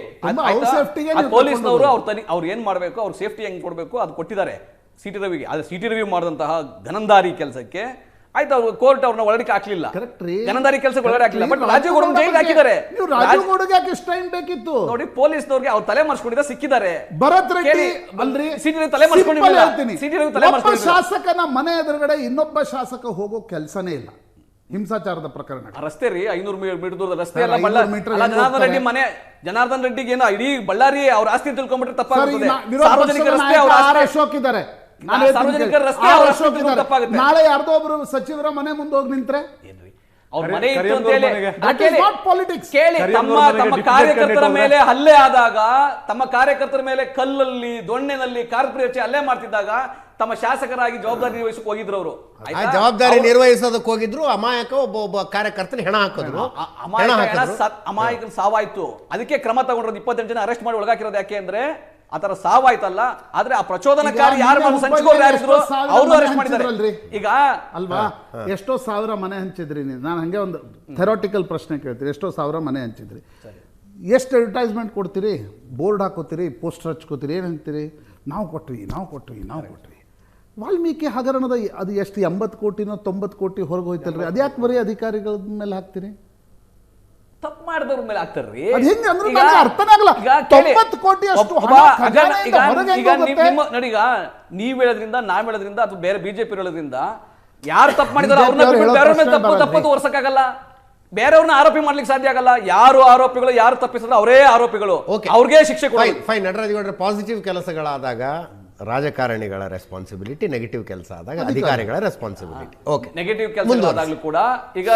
ಪೊಲೀಸ್ನವರು ಅವ್ರು ಏನ್ ಮಾಡ್ಬೇಕು, ಅವ್ರ ಸೇಫ್ಟಿ ಹೆಂಗ್ ಕೊಡ್ಬೇಕು ಅದು ಕೊಟ್ಟಿದ್ದಾರೆ ಸಿಟಿ ರವಿಗೆ. ಆದ್ರೆ ಸಿಟಿ ರವಿ ಮಾಡಿದಂತಹ ಗನಂದಾರಿ ಕೆಲಸಕ್ಕೆ ಆಯ್ತು, ಅವ್ರು ಕೋರ್ಟ್ ಅವ್ರನ್ನ ಒಳಗಡೆ ಹಾಕ್ಲಿಲ್ಲ, ಗನಂದಾರಿ ಕೆಲಸಕ್ಕೆ ಒಳಗಡೆ ಹಾಕ್ಲಿಲ್ಲ. ಬಟ್ ರಾಜೀವ್ ಗೌಡ ಜೈಲಿಗೆ ಹಾಕಿದ್ದಾರೆ.
ರಾಜೀವ್ ಗೌಡಗೆ ಯಾಕೆ ಇಷ್ಟು ಟೈಮ್ ಬೇಕಿತ್ತು?
ನೋಡಿ, ಪೊಲೀಸ್ನವ್ರಿಗೆ ಅವ್ರು ತಲೆ ಮರೆಸ್ಕೊಂಡಿದ್ದ ಸಿಕ್ಕಿದ್ದಾರೆ.
ಭರತ್ ರೆಡ್ಡಿ ಅಲ್ರಿ,
ಸಿಟಿ ರವಿ ತಲೆ ಮರೆಸ್ಕೊಂಡಿಲ್ಲ.
ಶಾಸಕನ ಮನೆ ಎದುರುಗಡೆ ಇನ್ನೊಬ್ಬ ಶಾಸಕ ಹೋಗೋ ಕೆಲಸನೇ ಇಲ್ಲ. ಹಿಂಸಾಚಾರದ ಪ್ರಕರಣ
ರಸ್ತೆ ರೀ, 500 ಮೀಟರ್ ದೂರದ ರಸ್ತೆ ಎಲ್ಲ ಜನಾರ್ದನ್ ರೆಡ್ಡಿ ಮನೆ. ಜನಾರ್ದನ್ ರೆಡ್ಡಿಗೆ ಏನೋ ಇಡೀ ಬಳ್ಳಾರಿ ಅವ್ರ ಆಸ್ತಿ ತಿಳ್ಕೊಂಡ್ಬಿಟ್ರೆ ತಪ್ಪಾಗ್ತದೆ. ಸಾರ್ವಜನಿಕ ರಸ್ತೆ ಅವ್ರ
ಅಶೋಕ್ ಇದ್ದಾರೆ. ನಾಳೆ ಯಾರ್ದೋ ಒಬ್ರು ಸಚಿವರ ಮನೆ ಮುಂದೆ ಹೋಗಿ ನಿಂತ್ರೆ
ಅವ್ರ ಮನೆ ಇತ್ತು ಅಂತ ಹೇಳಿ ಕೇಳಿ, ತಮ್ಮ ಕಾರ್ಯಕರ್ತರ ಮೇಲೆ ಹಲ್ಲೆ ಆದಾಗ, ತಮ್ಮ ಕಾರ್ಯಕರ್ತರ ಮೇಲೆ ಕಲ್ಲಲ್ಲಿ ದೊಣ್ಣೆನಲ್ಲಿ ಕಾರ್ಪೊರೇಟ್ ಹಲ್ಲೆ ಮಾಡ್ತಿದ್ದಾಗ ತಮ್ಮ ಶಾಸಕರಾಗಿ ಜವಾಬ್ದಾರಿ ನಿರ್ವಹಿಸಕ್ಕೆ ಹೋಗಿದ್ರು. ಅವರು
ಜವಾಬ್ದಾರಿ ನಿರ್ವಹಿಸೋದಕ್ಕೆ ಹೋಗಿದ್ರು. ಅಮಾಯಕ ಒಬ್ಬ ಕಾರ್ಯಕರ್ತನ ಹೆಣ ಹಾಕಿದ್ರು.
ಅಮಾಯಕನ ಸಾವಾಯ್ತು. ಅದಕ್ಕೆ ಕ್ರಮ ತಗೊಂಡ್ರು. 28 ಜನ ಅರೆಸ್ಟ್ ಮಾಡಿ ಒಳಗಾಕಿರೋದು. ಯಾಕೆ ಅಂದ್ರೆ ಆತರ ಸಾವಾಯ್ತಲ್ಲ. ಆದ್ರೆ ಆ ಪ್ರಚೋದನಕಾರಿ ಯಾರು ಸಂಚಿದ್ರು ಅವರು ಅರೆಸ್ಟ್ ಮಾಡಿದ್ದಾರೆ. ಈಗ
ಅಲ್ವಾ, ಎಷ್ಟೋ ಸಾವಿರ ಮನೆ ಹಂಚಿದ್ರಿ ನೀವು. ನಾನು ಹಂಗೆ ಒಂದು ಥೆರಾಟಿಕಲ್ ಪ್ರಶ್ನೆ ಕೇಳ್ತೀರಿ. ಎಷ್ಟೋ ಸಾವಿರ ಮನೆ ಹಂಚಿದ್ರಿ, ಎಷ್ಟು ಅಡ್ವರ್ಟೈಸ್ಮೆಂಟ್ ಕೊಡ್ತೀರಿ? ಬೋರ್ಡ್ ಹಾಕೋತೀರಿ, ಪೋಸ್ಟರ್ ಹಚ್ಕೋತೀರಿ, ಏನು ಅಂತೀರಿ? ನಾವು ಕೊಟ್ವಿ. ವಾಲ್ಮೀಕಿ ಹಗರಣದ ಅದು ಎಷ್ಟು 80 ಕೋಟಿನೋ 90 ಕೋಟಿ ಹೊರಗೆ ಹೋಯ್ತಲ್ರಿ, ಅದ್ಯಾಕೆ ಬರೀ ಅಧಿಕಾರಿಗಳ ಮೇಲೆ ಹಾಕ್ತೀರಿ?
ತಪ್ಪು ಮಾಡಿದವ್ರ ಮೇಲೆ ಹಾಕ್ತಾರ್ರಿ. ನೋಡಿ, ಈಗ ನೀವ್ ಹೇಳೋದ್ರಿಂದ, ನಾವ್ ಹೇಳೋದ್ರಿಂದ, ಅಥವಾ ಬೇರೆ ಬಿಜೆಪಿ ಹೇಳೋದ್ರಿಂದ ಯಾರು ತಪ್ಪು ಮಾಡಿದಾರೆ ಅವ್ರನ್ನ ತಪ್ಪು ತೋರ್ಸಕ್ಕಾಗಲ್ಲ. ಬೇರೆಯವ್ರನ್ನ ಆರೋಪಿ ಮಾಡ್ಲಿಕ್ಕೆ ಸಾಧ್ಯ ಆಗಲ್ಲ. ಯಾರು ಆರೋಪಿಗಳು, ಯಾರು ತಪ್ಪಿಸಿದ್ರೆ ಅವರೇ ಆರೋಪಿಗಳು, ಅವ್ರಿಗೆ ಶಿಕ್ಷೆ ಕೊಡಿ.
ಫೈನ್. ನಟರಾಜ್ ಗೌಡ್ರೆ, ಪಾಸಿಟಿವ್ ಕೆಲಸಗಳಾದಾಗ ರಾಜಕಾರಣಿಗಳ ರೆಸ್ಪಾನ್ಸಿಬಿಲಿಟಿ, ನೆಗೆಟಿವ್ ಕೆಲಸ ಆದಾಗ ಅಧಿಕಾರಿಗಳ ರೆಸ್ಪಾನ್ಸಿಬಿಲಿಟಿ. ಓಕೆ,
ನೆಗೆಟಿವ್ ಕೆಲಸ ಆದಾಗ್ಲೂ ಕೂಡ ಈಗ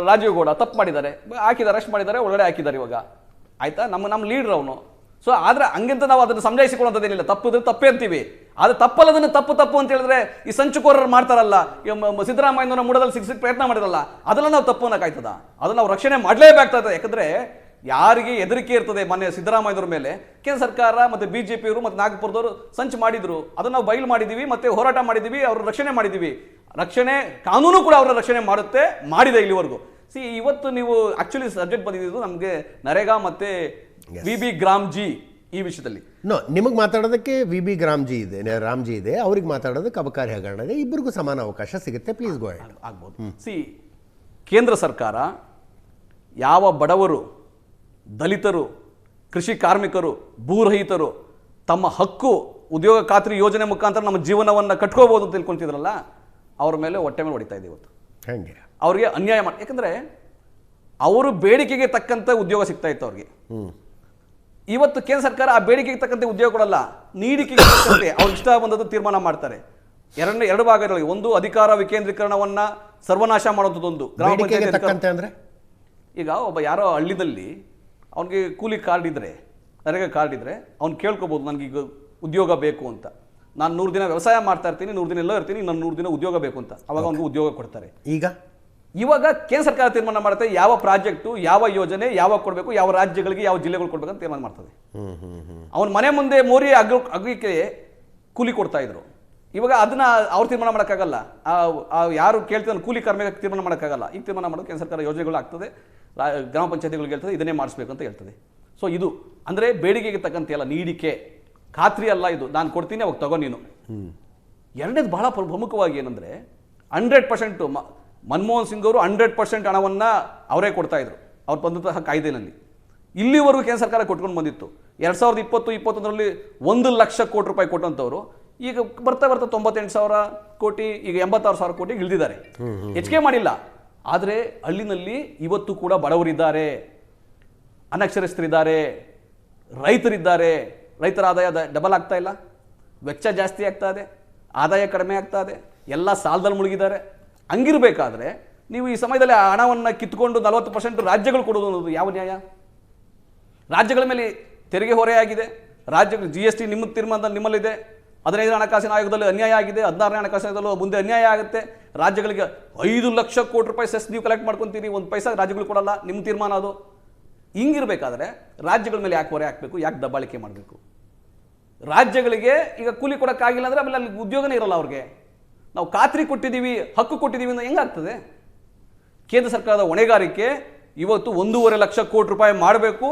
ರಾಜೀವ್ ಗೌಡ ತಪ್ಪು ಮಾಡಿದ್ದಾರೆ, ಹಾಕಿದ್ದಾರೆ, ಅರೆಸ್ಟ್ ಮಾಡಿದ್ದಾರೆ, ಒಳಗಡೆ ಹಾಕಿದ್ದಾರೆ. ಇವಾಗ ಆಯ್ತಾ, ನಮ್ಮ ಲೀಡರ್ ಅವನು. ಸೊ ಆದ್ರೆ ಹಂಗಿಂತ ನಾವು ಅದನ್ನು ಸಮಜಾಯಿಸಿಕೊಳ್ಳೋದೇನಿಲ್ಲ. ತಪ್ಪಿದ್ರೆ ತಪ್ಪೇ ಅಂತೀವಿ. ಆದ್ರೆ ತಪ್ಪಲ್ಲದನ್ನು ತಪ್ಪು ಅಂತ ಹೇಳಿದ್ರೆ ಈ ಸಂಚುಕೋರರು ಮಾಡ್ತಾರಲ್ಲ, ಸಿದ್ದರಾಮಯ್ಯನವರ ಮೂಡದಲ್ಲಿ ಸಿಕ್ಸಿಕ್ ಪ್ರಯತ್ನ ಮಾಡಿರಲ್ಲ, ಅದೆಲ್ಲ ನಾವು ತಪ್ಪು ಅನ್ನೋಕ್ಕಾಯ್ತದ? ಅದನ್ನ ನಾವು ರಕ್ಷಣೆ ಮಾಡಲೇಬೇಕಾಗ್ತದೆ. ಯಾಕಂದ್ರೆ ಯಾರಿಗೆ ಹೆದರಿಕೆ ಇರ್ತದೆ, ಮಾನ್ಯ ಸಿದ್ದರಾಮಯ್ಯನವರ ಮೇಲೆ ಕೇಂದ್ರ ಸರ್ಕಾರ ಮತ್ತೆ ಬಿಜೆಪಿಯವರು ಮತ್ತೆ ನಾಗಪುರದವರು ಸಂಚು ಮಾಡಿದ್ರು. ಅದನ್ನ ನಾವು ಬಯಲು ಮಾಡಿದೀವಿ, ಮತ್ತೆ ಹೋರಾಟ ಮಾಡಿದೀವಿ, ಅವ್ರ ರಕ್ಷಣೆ ಮಾಡಿದೀವಿ. ರಕ್ಷಣೆ ಕಾನೂನು ಕೂಡ ಅವರ ರಕ್ಷಣೆ ಮಾಡಿದೆ ಇಲ್ಲಿವರೆಗೂ. ಇವತ್ತು ನೀವು ಆಕ್ಚುಲಿ ಸಬ್ಜೆಕ್ಟ್ ಬಂದಿದ್ದು ನಮಗೆ ನರೇಗಾ ಮತ್ತೆ ವಿಬಿ ಗ್ರಾಮ್ ಜಿ ಈ ವಿಷಯದಲ್ಲಿ.
ನಿಮಗೆ ಮಾತಾಡೋದಕ್ಕೆ ವಿಬಿ ರಾಮ್ಜಿ ಇದೆ, ಅವ್ರಿಗೆ ಮಾತಾಡೋದಕ್ಕೆ ಅಬಕಾರಿ ಹಗರಣ ಇದೆ. ಇಬ್ಬರಿಗೂ ಸಮಾನ ಅವಕಾಶ ಸಿಗುತ್ತೆ. Please go ahead.
ಆಗ್ಬೋದು. ಕೇಂದ್ರ ಸರ್ಕಾರ ಯಾವ ಬಡವರು, ದಲಿತರು, ಕೃಷಿ ಕಾರ್ಮಿಕರು, ಭೂರಹಿತರು ತಮ್ಮ ಹಕ್ಕು ಉದ್ಯೋಗ ಖಾತ್ರಿ ಯೋಜನೆ ಮುಖಾಂತರ ನಮ್ಮ ಜೀವನವನ್ನು ಕಟ್ಕೋಬಹುದು ಅಂತ ತಿಳ್ಕೊಂತಿದ್ರಲ್ಲ, ಅವ್ರ ಮೇಲೆ ಹೊಟ್ಟೆ ಮೇಲೆ ಹೊಡಿತಾ ಇದೆ ಇವತ್ತು. ಅವ್ರಿಗೆ ಅನ್ಯಾಯ ಮಾಡಿ. ಯಾಕಂದ್ರೆ ಅವರು ಬೇಡಿಕೆಗೆ ತಕ್ಕಂತೆ ಉದ್ಯೋಗ ಸಿಗ್ತಾ ಇತ್ತು ಅವ್ರಿಗೆ. ಇವತ್ತು ಕೇಂದ್ರ ಸರ್ಕಾರ ಆ ಬೇಡಿಕೆಗೆ ತಕ್ಕಂತೆ ಉದ್ಯೋಗ ಕೊಡಲ್ಲ, ನೀಡಿಕೆಗೆ ತಕ್ಕಂತೆ ಅವ್ರಿಗೆ ಇಷ್ಟ ಬಂದದ್ದು ತೀರ್ಮಾನ ಮಾಡ್ತಾರೆ. ಎರಡು ಭಾಗಗಳಲ್ಲಿ, ಒಂದು ಅಧಿಕಾರ ವಿಕೇಂದ್ರೀಕರಣವನ್ನ ಸರ್ವನಾಶ ಮಾಡೋದೊಂದು ಗ್ರಾಮ ಪಂಚಾಯತ್ ಅಂದ್ರೆ. ಈಗ ಒಬ್ಬ ಯಾರೋ ಹಳ್ಳಿದಲ್ಲಿ ಅವನಿಗೆ ಕೂಲಿ ಕಾರ್ಡ್ ಇದ್ರೆ, ನರೇಗಾ ಕಾರ್ಡ್ ಇದ್ರೆ ಅವ್ನು ಕೇಳ್ಕೋಬಹುದು, ನನಗೀಗ ಉದ್ಯೋಗ ಬೇಕು ಅಂತ. ನಾನು 100 ದಿನ ವ್ಯವಸಾಯ ಮಾಡ್ತಾ ಇರ್ತೀನಿ, 100 ದಿನ ಎಲ್ಲ ಇರ್ತೀನಿ, ನಾನು 100 ದಿನ ಉದ್ಯೋಗ ಬೇಕು ಅಂತ. ಅವಾಗ ಅವ್ನಿಗೆ ಉದ್ಯೋಗ ಕೊಡ್ತಾರೆ. ಇವಾಗ ಕೇಂದ್ರ ಸರ್ಕಾರ ತೀರ್ಮಾನ ಮಾಡುತ್ತೆ ಯಾವ ಪ್ರಾಜೆಕ್ಟು, ಯಾವ ಯೋಜನೆ ಯಾವಾಗ ಕೊಡಬೇಕು, ಯಾವ ರಾಜ್ಯಗಳಿಗೆ, ಯಾವ ಜಿಲ್ಲೆಗಳು ಕೊಡ್ಬೇಕು ಅಂತ ತೀರ್ಮಾನ ಮಾಡ್ತದೆ. ಅವನ ಮನೆ ಮುಂದೆ ಮೋರಿ ಅಗ್ಗಕ್ಕೆ ಕೂಲಿ ಕೊಡ್ತಾ ಇದ್ರು. ಇವಾಗ ಅದನ್ನ ಅವ್ರು ತೀರ್ಮಾನ ಮಾಡೋಕ್ಕಾಗಲ್ಲ. ಯಾರು ಕೇಳ್ತಿದ್ರು ಕೂಲಿ ಕಾರ್ಮಿಕ ತೀರ್ಮಾನ ಮಾಡೋಕ್ಕಾಗಲ್ಲ. ಈಗ ತೀರ್ಮಾನ ಮಾಡೋದು ಕೇಂದ್ರ ಸರ್ಕಾರ ಯೋಜನೆಗಳು ಆಗ್ತದೆ, ಗ್ರಾಮ ಪಂಚಾಯತಿಗಳಿಗೆ ಹೇಳ್ತದೆ, ಇದನ್ನೇ ಮಾಡಿಸ್ಬೇಕು ಅಂತ ಹೇಳ್ತದೆ. ಸೊ ಇದು ಅಂದರೆ ಬೇಡಿಕೆಗೆ ತಕ್ಕಂತೆ ಅಲ್ಲ, ನೀಡಿಕೆ, ಖಾತ್ರಿ ಅಲ್ಲ. ಇದು ನಾನು ಕೊಡ್ತೀನಿ, ಅವಾಗ ತಗೋ ನೀನು. ಎರಡನೇದು ಬಹಳ ಪ್ರಮುಖವಾಗಿ ಏನಂದರೆ 100% ಮನಮೋಹನ್ ಸಿಂಗ್ ಅವರು 100% ಹಣವನ್ನು ಅವರೇ ಕೊಡ್ತಾ ಇದ್ರು ಅವ್ರು ಬಂದಂತಹ ಕಾಯ್ದೆನಲ್ಲಿ. ಇಲ್ಲಿವರೆಗೂ ಕೇಂದ್ರ ಸರ್ಕಾರ ಕೊಟ್ಕೊಂಡು ಬಂದಿತ್ತು. 2020-21ರಲ್ಲಿ 1 ಲಕ್ಷ ಕೋಟಿ ರೂಪಾಯಿ ಕೊಟ್ಟಂಥವ್ರು ಈಗ ಬರ್ತಾ 98,000 ಕೋಟಿ, ಈಗ 86,000 ಕೋಟಿಗೆ ಇಳಿದಿದ್ದಾರೆ. ಹೆಚ್ಚಿಗೆ ಮಾಡಿಲ್ಲ. ಆದರೆ ಹಳ್ಳಿನಲ್ಲಿ ಇವತ್ತು ಕೂಡ ಬಡವರಿದ್ದಾರೆ, ಅನಕ್ಷರಸ್ಥರಿದ್ದಾರೆ, ರೈತರಿದ್ದಾರೆ, ರೈತರ ಆದಾಯ ಡಬಲ್ ಆಗ್ತಾ ಇಲ್ಲ, ವೆಚ್ಚ ಜಾಸ್ತಿ ಆಗ್ತಾ ಇದೆ, ಆದಾಯ ಕಡಿಮೆ ಆಗ್ತಾ ಇದೆ, ಎಲ್ಲ ಸಾಲದಲ್ಲಿ ಮುಳುಗಿದ್ದಾರೆ. ಹಂಗಿರಬೇಕಾದ್ರೆ ನೀವು ಈ ಸಮಯದಲ್ಲಿ ಆ ಹಣವನ್ನು ಕಿತ್ಕೊಂಡು 40% ರಾಜ್ಯಗಳು ಕೊಡೋದು ಅನ್ನೋದು ಯಾವ ನ್ಯಾಯ? ರಾಜ್ಯಗಳ ಮೇಲೆ ತೆರಿಗೆ ಹೊರೆಯಾಗಿದೆ, ರಾಜ್ಯಗಳು GST ನಿಮ್ಮ ತೀರ್ಮಾನದಲ್ಲಿ ನಿಮ್ಮಲ್ಲಿದೆ, 15ನೇ ಹಣಕಾಸಿನ ಆಯೋಗದಲ್ಲಿ ಅನ್ಯಾಯ ಆಗಿದೆ, 16ನೇ ಹಣಕಾಸಿನ ಆಯೋಗದಲ್ಲೂ ಮುಂದೆ ಅನ್ಯಾಯ ಆಗುತ್ತೆ. ರಾಜ್ಯಗಳಿಗೆ 5 ಲಕ್ಷ ಕೋಟಿ ರೂಪಾಯಿ ಸೆಸ್ ನೀವು ಕಲೆಕ್ಟ್ ಮಾಡ್ಕೊತೀರಿ, ಒಂದು ಪೈಸಾ ರಾಜ್ಯಗಳು ಕೊಡಲ್ಲ, ನಿಮ್ಮ ತೀರ್ಮಾನ ಅದು. ಹಿಂಗಿರ್ಬೇಕಾದ್ರೆ ರಾಜ್ಯಗಳ ಮೇಲೆ ಯಾಕೆ ಹೊರೆ ಹಾಕಬೇಕು, ಯಾಕೆ ದಬ್ಬಾಳಿಕೆ ಮಾಡಬೇಕು? ರಾಜ್ಯಗಳಿಗೆ ಈಗ ಕೂಲಿ ಕೊಡೋಕ್ಕಾಗಿಲ್ಲ ಅಂದರೆ ಆಮೇಲೆ ಅಲ್ಲಿ ಉದ್ಯೋಗನೇ ಇರಲ್ಲ ಅವ್ರಿಗೆ. ನಾವು ಖಾತ್ರಿ ಕೊಟ್ಟಿದ್ದೀವಿ, ಹಕ್ಕು ಕೊಟ್ಟಿದ್ದೀವಿ ಅಂದ್ರೆ ಹೆಂಗಾಗ್ತದೆ? ಕೇಂದ್ರ ಸರ್ಕಾರದ ಹೊಣೆಗಾರಿಕೆ ಇವತ್ತು 1.5 ಲಕ್ಷ ಕೋಟಿ ರೂಪಾಯಿ ಮಾಡಬೇಕು,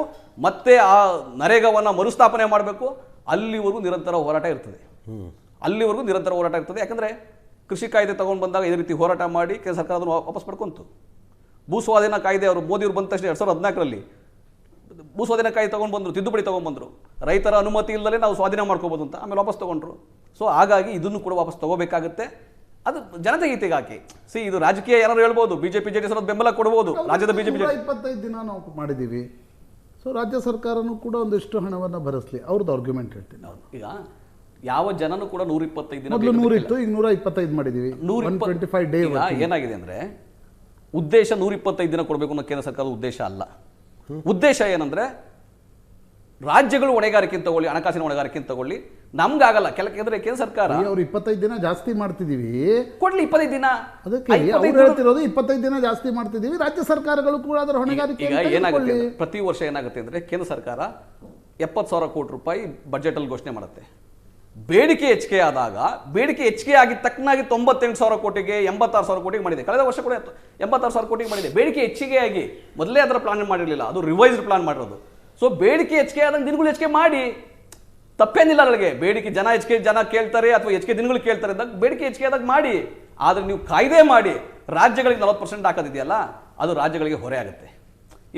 ಮತ್ತೆ ಆ ನರೇಗಾವನ್ನು ಮರುಸ್ಥಾಪನೆ ಮಾಡಬೇಕು. ಅಲ್ಲಿವರೆಗೂ ನಿರಂತರ ಹೋರಾಟ ಇರ್ತದೆ, ಅಲ್ಲಿವರೆಗೂ ನಿರಂತರ ಹೋರಾಟ ಇರ್ತದೆ. ಯಾಕಂದರೆ ಕೃಷಿ ಕಾಯ್ದೆ ತಗೊಂಡು ಬಂದಾಗ ಇದೇ ರೀತಿ ಹೋರಾಟ ಮಾಡಿ ಕೇಂದ್ರ ಸರ್ಕಾರ ಅದನ್ನು ವಾಪಸ್ ಪಡ್ಕೊಂತು. ಭೂಸ್ವಾಧೀನ ಕಾಯ್ದೆ ಅವರು ಮೋದಿಯವರು ಬಂದ ತಕ್ಷಣ 2014ರಲ್ಲಿ ಭೂಸ್ವಾಧೀನ ಕಾಯ್ದೆ ತೊಗೊಂಡು ಬಂದರು, ತಿದ್ದುಪಡಿ ತೊಗೊಂಡ್ಬಂದರು. ರೈತರ ಅನುಮತಿ ಇಲ್ಲದೆ ನಾವು ಸ್ವಾಧೀನ ಮಾಡ್ಕೋಬೋದು ಅಂತ, ಆಮೇಲೆ ವಾಪಸ್ ತೊಗೊಂಡ್ರು. ಸೊ ಹಾಗಾಗಿ ಇದನ್ನು ಕೂಡ ವಾಪಸ್ ತೊಗೋಬೇಕಾಗುತ್ತೆ. ಅದು ಜನತೆಗೆ ಹಿತಿಗೆ ಹಾಕಿ. ಇದು ರಾಜಕೀಯ ಯಾರು ಹೇಳ್ಬೋದು, BJP JDS ಅನ್ನೋದು ಬೆಂಬಲ ಕೊಡ್ಬೋದು. ರಾಜ್ಯದ BJP
25 ದಿನ ನಾವು ಮಾಡಿದ್ದೀವಿ. ಸೊ ರಾಜ್ಯ ಸರ್ಕಾರನೂ ಕೂಡ ಒಂದಿಷ್ಟು ಹಣವನ್ನು ಭರಿಸಲಿ, ಅವ್ರದ್ದು ಆರ್ಗ್ಯುಮೆಂಟ್ ಹೇಳ್ತೀನಿ.
ಈಗ ಯಾವ ಜನನು ಕೂಡ 125 ದಿನ
ಮೊದಲು 100 ಇತ್ತು, ಈಗ 125 ಮಾಡಿದ್ದೀವಿ.
125 ಡೇ ಏನಾಗಿದೆ ಅಂದರೆ ಉದ್ದೇಶ 125 ದಿನ ಕೊಡಬೇಕು ಅನ್ನೋ ಕೇಂದ್ರ ಸರ್ಕಾರದ ಉದ್ದೇಶ ಅಲ್ಲ. ಉದ್ದೇಶ ಏನಂದ್ರೆ ರಾಜ್ಯಗಳು ಹೊಣೆಗಾರಿಕೆ ತಗೊಳ್ಳಿ, ಹಣಕಾಸಿನ ಹೊಣೆಗಾರಿಕೆ ತಗೊಳ್ಳಿ. ನಮ್ಗಾಗಲ್ಲ ಕೆಲಕೆಂದ್ರೆ ಕೇಂದ್ರ ಸರ್ಕಾರ
ಅವ್ರು 25 ದಿನ ಜಾಸ್ತಿ ಮಾಡ್ತಿದೀವಿ,
ಕೊಡ್ಲಿ 25 ದಿನ.
ಅದಕ್ಕೆ ಅವ್ರು ಹೇಳ್ತಿರೋದು 25 ದಿನ ಜಾಸ್ತಿ ಮಾಡ್ತಿದೀವಿ, ರಾಜ್ಯ ಸರ್ಕಾರಗಳು ಕೂಡ ಅದರ ಹೊಣೆಗಾರಿಕೆ.
ಈಗ ಏನಾಗುತ್ತೆ, ಪ್ರತಿ ವರ್ಷ ಏನಾಗುತ್ತೆ ಅಂದ್ರೆ ಕೇಂದ್ರ ಸರ್ಕಾರ 70,000 ಕೋಟಿ ರೂಪಾಯಿ ಬಜೆಟ್ ಅಲ್ಲಿ ಘೋಷಣೆ ಮಾಡುತ್ತೆ. ಬೇಡಿಕೆ ಹೆಚ್ಚಿಗೆ ಆದಾಗ ಬೇಡಿಕೆ ಹೆಚ್ಚಿಗೆ ಆಗಿದ ತಕ್ಕನಾಗಿ 98,000 ಕೋಟಿಗೆ 86,000 ಕೋಟಿಗೆ ಮಾಡಿದೆ. ಕಳೆದ ವರ್ಷ ಕೂಡ 86,000 ಕೋಟಿಗೆ ಮಾಡಿದೆ. ಬೇಡಿಕೆ ಹೆಚ್ಚಿಗೆ ಆಗಿ ಮೊದಲೇ ಅದರ ಪ್ಲಾನ್ ಮಾಡಿರಲಿಲ್ಲ, ಅದು ರಿವೈಸ್ಡ್ ಪ್ಲಾನ್ ಮಾಡಿರೋದು. ಸೊ ಬೇಡಿಕೆ ಹೆಚ್ಚಿಗೆ ಆದಂಗೆ ದಿನಗಳು ಹೆಚ್ಚಿಗೆ ಮಾಡಿ ತಪ್ಪೇನಿಲ್ಲ. ಅದಕ್ಕೆ ಬೇಡಿಕೆ ಜನ ಕೇಳ್ತಾರೆ ಅಥವಾ ಹೆಚ್ಚಿಗೆ ದಿನಗಳು ಕೇಳ್ತಾರೆ ಅಂದಾಗ ಬೇಡಿಕೆ ಹೆಚ್ಚಿಗೆ ಆದಾಗ ಮಾಡಿ. ಆದರೆ ನೀವು ಕಾಯ್ದೆ ಮಾಡಿ ರಾಜ್ಯಗಳಿಗೆ 40% ಹಾಕೋದಿದೆಯಲ್ಲ, ಅದು ರಾಜ್ಯಗಳಿಗೆ ಹೊರೆ ಆಗುತ್ತೆ.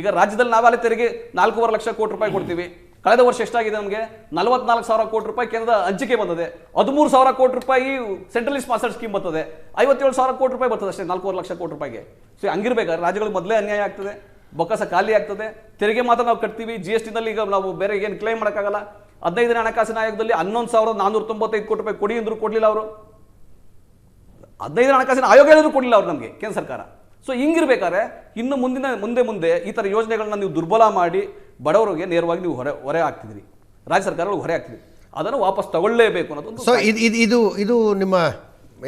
ಈಗ ರಾಜ್ಯದಲ್ಲಿ ನಾವಾಲೆ ತೆರಿಗೆ 4.5 ಲಕ್ಷ ಕೋಟಿ ರೂಪಾಯಿ ಕೊಡ್ತೀವಿ. ಕಳೆದ ವರ್ಷ ಎಷ್ಟಾಗಿದೆ ನಮಗೆ? 44,000 ಕೋಟಿ ರೂಪಾಯಿ ಕೇಂದ್ರದ ಹಂಚಿಕೆ ಬಂದಿದೆ. 13,000 ಕೋಟಿ ರೂಪಾಯಿ ಸೆಂಟ್ರಲಿ ಸ್ಪಾನ್ಸರ್ಡ್ ಸ್ಕೀಮ್ ಬರ್ತದೆ. 57,000 ಕೋಟಿ ರೂಪಾಯಿ ಬರ್ತದೆ ಅಷ್ಟೇ 4.5 ಲಕ್ಷ ಕೋಟಿ ರೂಪಾಯಿಗೆ. ಸೊ ಹಂಗಿರ್ಬೇಕಾದ್ರೆ ರಾಜ್ಯಗಳಿಗೆ ಮೊದಲೇ ಅನ್ಯಾಯ ಆಗ್ತದೆ, ಬೊಕ್ಕಸ ಖಾಲಿ ಆಗ್ತದೆ. ತೆರಿಗೆ ಮಾತ್ರ ನಾವು ಕಟ್ತೀವಿ, GSTನಲ್ಲಿ ಈಗ ನಾವು ಬೇರೆ ಏನು ಕ್ಲೈಮ್ ಮಾಡೋಕ್ಕಾಗಲ್ಲ. 15ನೇ ಹಣಕಾಸಿನ ಆಯೋಗದಲ್ಲಿ 11,495 ಕೋಟಿ ರೂಪಾಯಿ ಕೊಡಿ ಅಂದ್ರು ಕೊಡಲಿಲ್ಲ ಅವರು. 15ನೇ ಹಣಕಾಸಿನ ಆಯೋಗ ಏನಾದರೂ ಕೊಡಲಿಲ್ಲ ಅವ್ರು ನಮಗೆ ಕೇಂದ್ರ ಸರ್ಕಾರ. ಸೊ ಹಿಂಗಿರ್ಬೇಕಾದ್ರೆ ಇನ್ನು ಮುಂದೆ ಈ ಥರ ಯೋಜನೆಗಳನ್ನ ನೀವು ದುರ್ಬಲ ಮಾಡಿ ಬಡವರಿಗೆ ನೇರವಾಗಿ ನೀವು ಹೊರೆ ಆಗ್ತಿದ್ರಿ, ರಾಜ್ಯ ಸರ್ಕಾರಗಳು ಹೊರೆ ಆಗ್ತಿದ್ರಿ. ಅದನ್ನು ವಾಪಸ್ ತಗೊಳ್ಳೇಬೇಕು ಅನ್ನೋದು.
ಸೊ ಇದು ನಿಮ್ಮ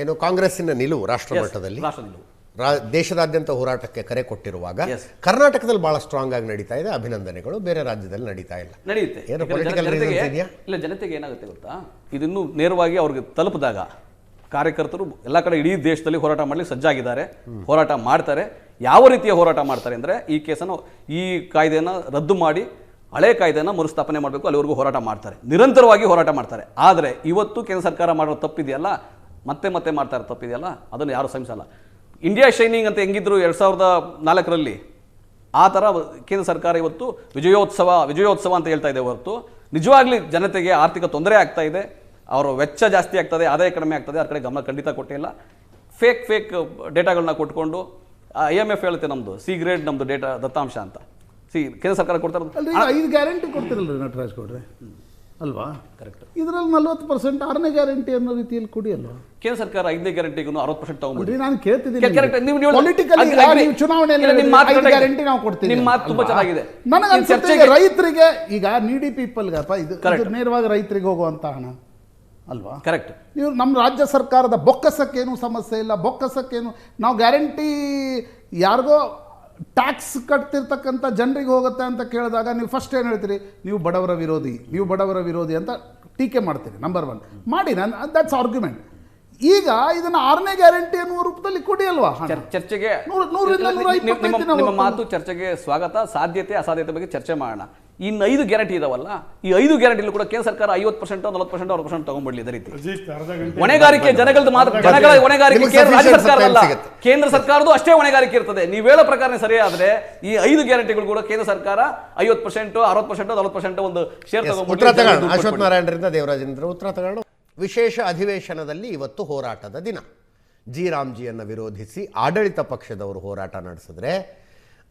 ಏನು ಕಾಂಗ್ರೆಸ್ಸಿನ ನಿಲುವು ರಾಷ್ಟ್ರ ಮಟ್ಟದಲ್ಲಿ,
ರಾಷ್ಟ್ರ ನಿಲುವು.
ದೇಶದಾದ್ಯಂತ ಹೋರಾಟಕ್ಕೆ ಕರೆ ಕೊಟ್ಟಿರುವಾಗ ಕರ್ನಾಟಕದಲ್ಲಿ ಬಹಳ ಸ್ಟ್ರಾಂಗ್ ಆಗಿ ನಡೀತಾ ಇದೆ. ಅಭಿನಂದನೆಗಳು. ಬೇರೆ ರಾಜ್ಯದಲ್ಲಿ ನಡೀತಾ ಇಲ್ಲ.
ನಡೆಯುತ್ತೆ.
ಏನು ಪೊಲಿಟಿಕಲ್ ರೀಸನ್ಸ್ ಇದೆಯಾ?
ಇಲ್ಲ, ಜನತೆಗೆ ಏನಾಗುತ್ತೆ ಗೊತ್ತಾ, ಇದನ್ನು ನೇರವಾಗಿ ಅವ್ರಿಗೆ ತಲುಪಿದಾಗ ಕಾರ್ಯಕರ್ತರು ಎಲ್ಲ ಕಡೆ ಇಡೀ ದೇಶದಲ್ಲಿ ಹೋರಾಟ ಮಾಡಲಿಕ್ಕೆ ಸಜ್ಜಾಗಿದ್ದಾರೆ, ಹೋರಾಟ ಮಾಡ್ತಾರೆ. ಯಾವ ರೀತಿಯ ಹೋರಾಟ ಮಾಡ್ತಾರೆ ಅಂದರೆ ಈ ಕಾಯ್ದೆಯನ್ನು ರದ್ದು ಮಾಡಿ ಹಳೆ ಕಾಯ್ದೆಯನ್ನು ಮರುಸ್ಥಾಪನೆ ಮಾಡಬೇಕು, ಅಲ್ಲಿವರೆಗೂ ಹೋರಾಟ ಮಾಡ್ತಾರೆ, ನಿರಂತರವಾಗಿ ಹೋರಾಟ ಮಾಡ್ತಾರೆ. ಆದರೆ ಇವತ್ತು ಕೇಂದ್ರ ಸರ್ಕಾರ ಮಾಡೋ ತಪ್ಪಿದೆಯಲ್ಲ, ಮತ್ತೆ ಮಾಡ್ತಾ ಇರೋ ತಪ್ಪಿದೆಯಲ್ಲ, ಅದನ್ನು ಯಾರು ಸಹಿಸಲ್ಲ. ಇಂಡಿಯಾ ಶೈನಿಂಗ್ ಅಂತ ಹೆಂಗಿದ್ರು 2004ರಲ್ಲಿ, ಆ ಥರ ಕೇಂದ್ರ ಸರ್ಕಾರ ಇವತ್ತು ವಿಜಯೋತ್ಸವ ಅಂತ ಹೇಳ್ತಾ ಇದೆ ಹೊರತು ನಿಜವಾಗ್ಲಿ ಜನತೆಗೆ ಆರ್ಥಿಕ ತೊಂದರೆ ಆಗ್ತಾ ಇದೆ, ಅವರ ವೆಚ್ಚ ಜಾಸ್ತಿ ಆಗ್ತದೆ, ಆದಾಯ ಕಡಿಮೆ ಆಗ್ತದೆ, ಅದರ ಕಡೆ ಗಮನ ಖಂಡಿತ ಕೊಟ್ಟಿಲ್ಲ. ಫೇಕ್ ಡೇಟಾಗಳನ್ನ ಕೊಟ್ಕೊಂಡು IMF ಹೇಳುತ್ತೆ ನಮ್ಮದು C ಗ್ರೇಡ್ ನಮ್ಮದು ಡೇಟಾ ದತ್ತಾಂಶ ಅಂತ. ಕೇಂದ್ರ ಸರ್ಕಾರ ಕೊಡ್ತಾ ಇರೋದು
5 ಗ್ಯಾರಂಟಿ ಕೊಡ್ತಿರಲ್ರಿ ನಟರಾಜ್ ಗೌಡ್ರೆ ಅಲ್ವಾ? ಕರೆಕ್ಟ್. ಇದರಲ್ಲಿ 40% 6ನೇ ಗ್ಯಾರಂಟಿ ಅನ್ನೋ ರೀತಿಯಲ್ಲಿ ಕೊಡಿ ಅಲ್ವಾ?
ಕೇಂದ್ರ ಸರ್ಕಾರ 5ನೇ ಗ್ಯಾರಂಟಿಗೂ 60% ತಗೊಂಡ್ಬಿಡಿ.
ನಾನು ಕೇಳ್ತಿದ್ದೀನಿ,
ನಿಮ್ಮ ಮಾತು ತುಂಬಾ ಚೆನ್ನಾಗಿದೆ.
ನನಗೆ ರೈತರಿಗೆ ಈಗ ನೀಡಿ ಪೀಪಲ್ ಇದು ನೇರವಾಗಿ ರೈತರಿಗೆ ಹೋಗುವಂತ ಹಣ ಅಲ್ವಾ?
ಕರೆಕ್ಟ್.
ನೀವು ನಮ್ಮ ರಾಜ್ಯ ಸರ್ಕಾರದ ಬೊಕ್ಕಸಕ್ಕೇನು ಸಮಸ್ಯೆ ಇಲ್ಲ, ಬೊಕ್ಕಸಕ್ಕೇನು ನಾವು ಗ್ಯಾರಂಟಿ ಯಾರಿಗೋ ಟ್ಯಾಕ್ಸ್ ಕಟ್ತಿರ್ತಕ್ಕಂಥ ಜನರಿಗೆ ಹೋಗುತ್ತೆ ಅಂತ ಕೇಳಿದಾಗ ನೀವು ಫಸ್ಟ್ ಏನು ಹೇಳ್ತೀರಿ? ನೀವು ಬಡವರ ವಿರೋಧಿ ಅಂತ ಟೀಕೆ ಮಾಡ್ತೀರಿ. ನಂಬರ್ 1 ಮಾಡಿ, ದಟ್ಸ್ ಆರ್ಗ್ಯುಮೆಂಟ್. ಈಗ ಇದನ್ನ 6ನೇ ಗ್ಯಾರಂಟಿ ಅನ್ನುವ ರೂಪದಲ್ಲಿ ಕೊಡಿ ಅಲ್ವಾ?
ಚರ್ಚೆಗೆ ನಿಮ್ಮ ಮಾತು ಚರ್ಚೆಗೆ ಸ್ವಾಗತ. ಸಾಧ್ಯತೆ ಅಸಾಧ್ಯತೆ ಬಗ್ಗೆ ಚರ್ಚೆ ಮಾಡೋಣ. ಇನ್ನು 5 ಗ್ಯಾರಂಟಿ ಇದಾವಲ್ಲ, ಈ 5 ಗ್ಯಾರಂಟಿಲೂ ಕೂಡ ಕೇಂದ್ರ ಸರ್ಕಾರ 50%, 40%, 60% ತಗೊಂಡ್ಬಿಡ್ಲಿ. ಇದೇ ರೀತಿ ಹೊಣೆಗಾರಿಕೆ ಜನಗಳ ಹೊಣೆಗಾರಿಕೆ ರಾಜ್ಯ ಸರ್ಕಾರದಲ್ಲ, ಕೇಂದ್ರ ಸರ್ಕಾರದ್ದು ಅಷ್ಟೇ ಹೊಣೆಗಾರಿಕೆ ಇರ್ತದೆ. ನೀವು ಹೇಳೋ ಪ್ರಕಾರ ಸರಿಯಾದ್ರೆ ಈ 5 ಗ್ಯಾರಂಟಿಗಳು ಕೂಡ ಕೇಂದ್ರ ಸರ್ಕಾರ 50%, 60%, 40% ಒಂದು ಶೇರ್ ತಗೊಂಡ್ಬಿಡ್ಲಿ.
ಅಶ್ವಥ್ ನಾರಾಯಣರಿಂದ ದೇವರಾಜೇಂದ್ರ ಉತ್ತರ ತಗೊಂಡು. ವಿಶೇಷ ಅಧಿವೇಶನದಲ್ಲಿ ಇವತ್ತು ಹೋರಾಟದ ದಿನ. ಜಿ ರಾಮ್ಜಿಯನ್ನು ವಿರೋಧಿಸಿ ಆಡಳಿತ ಪಕ್ಷದವರು ಹೋರಾಟ ನಡೆಸಿದ್ರೆ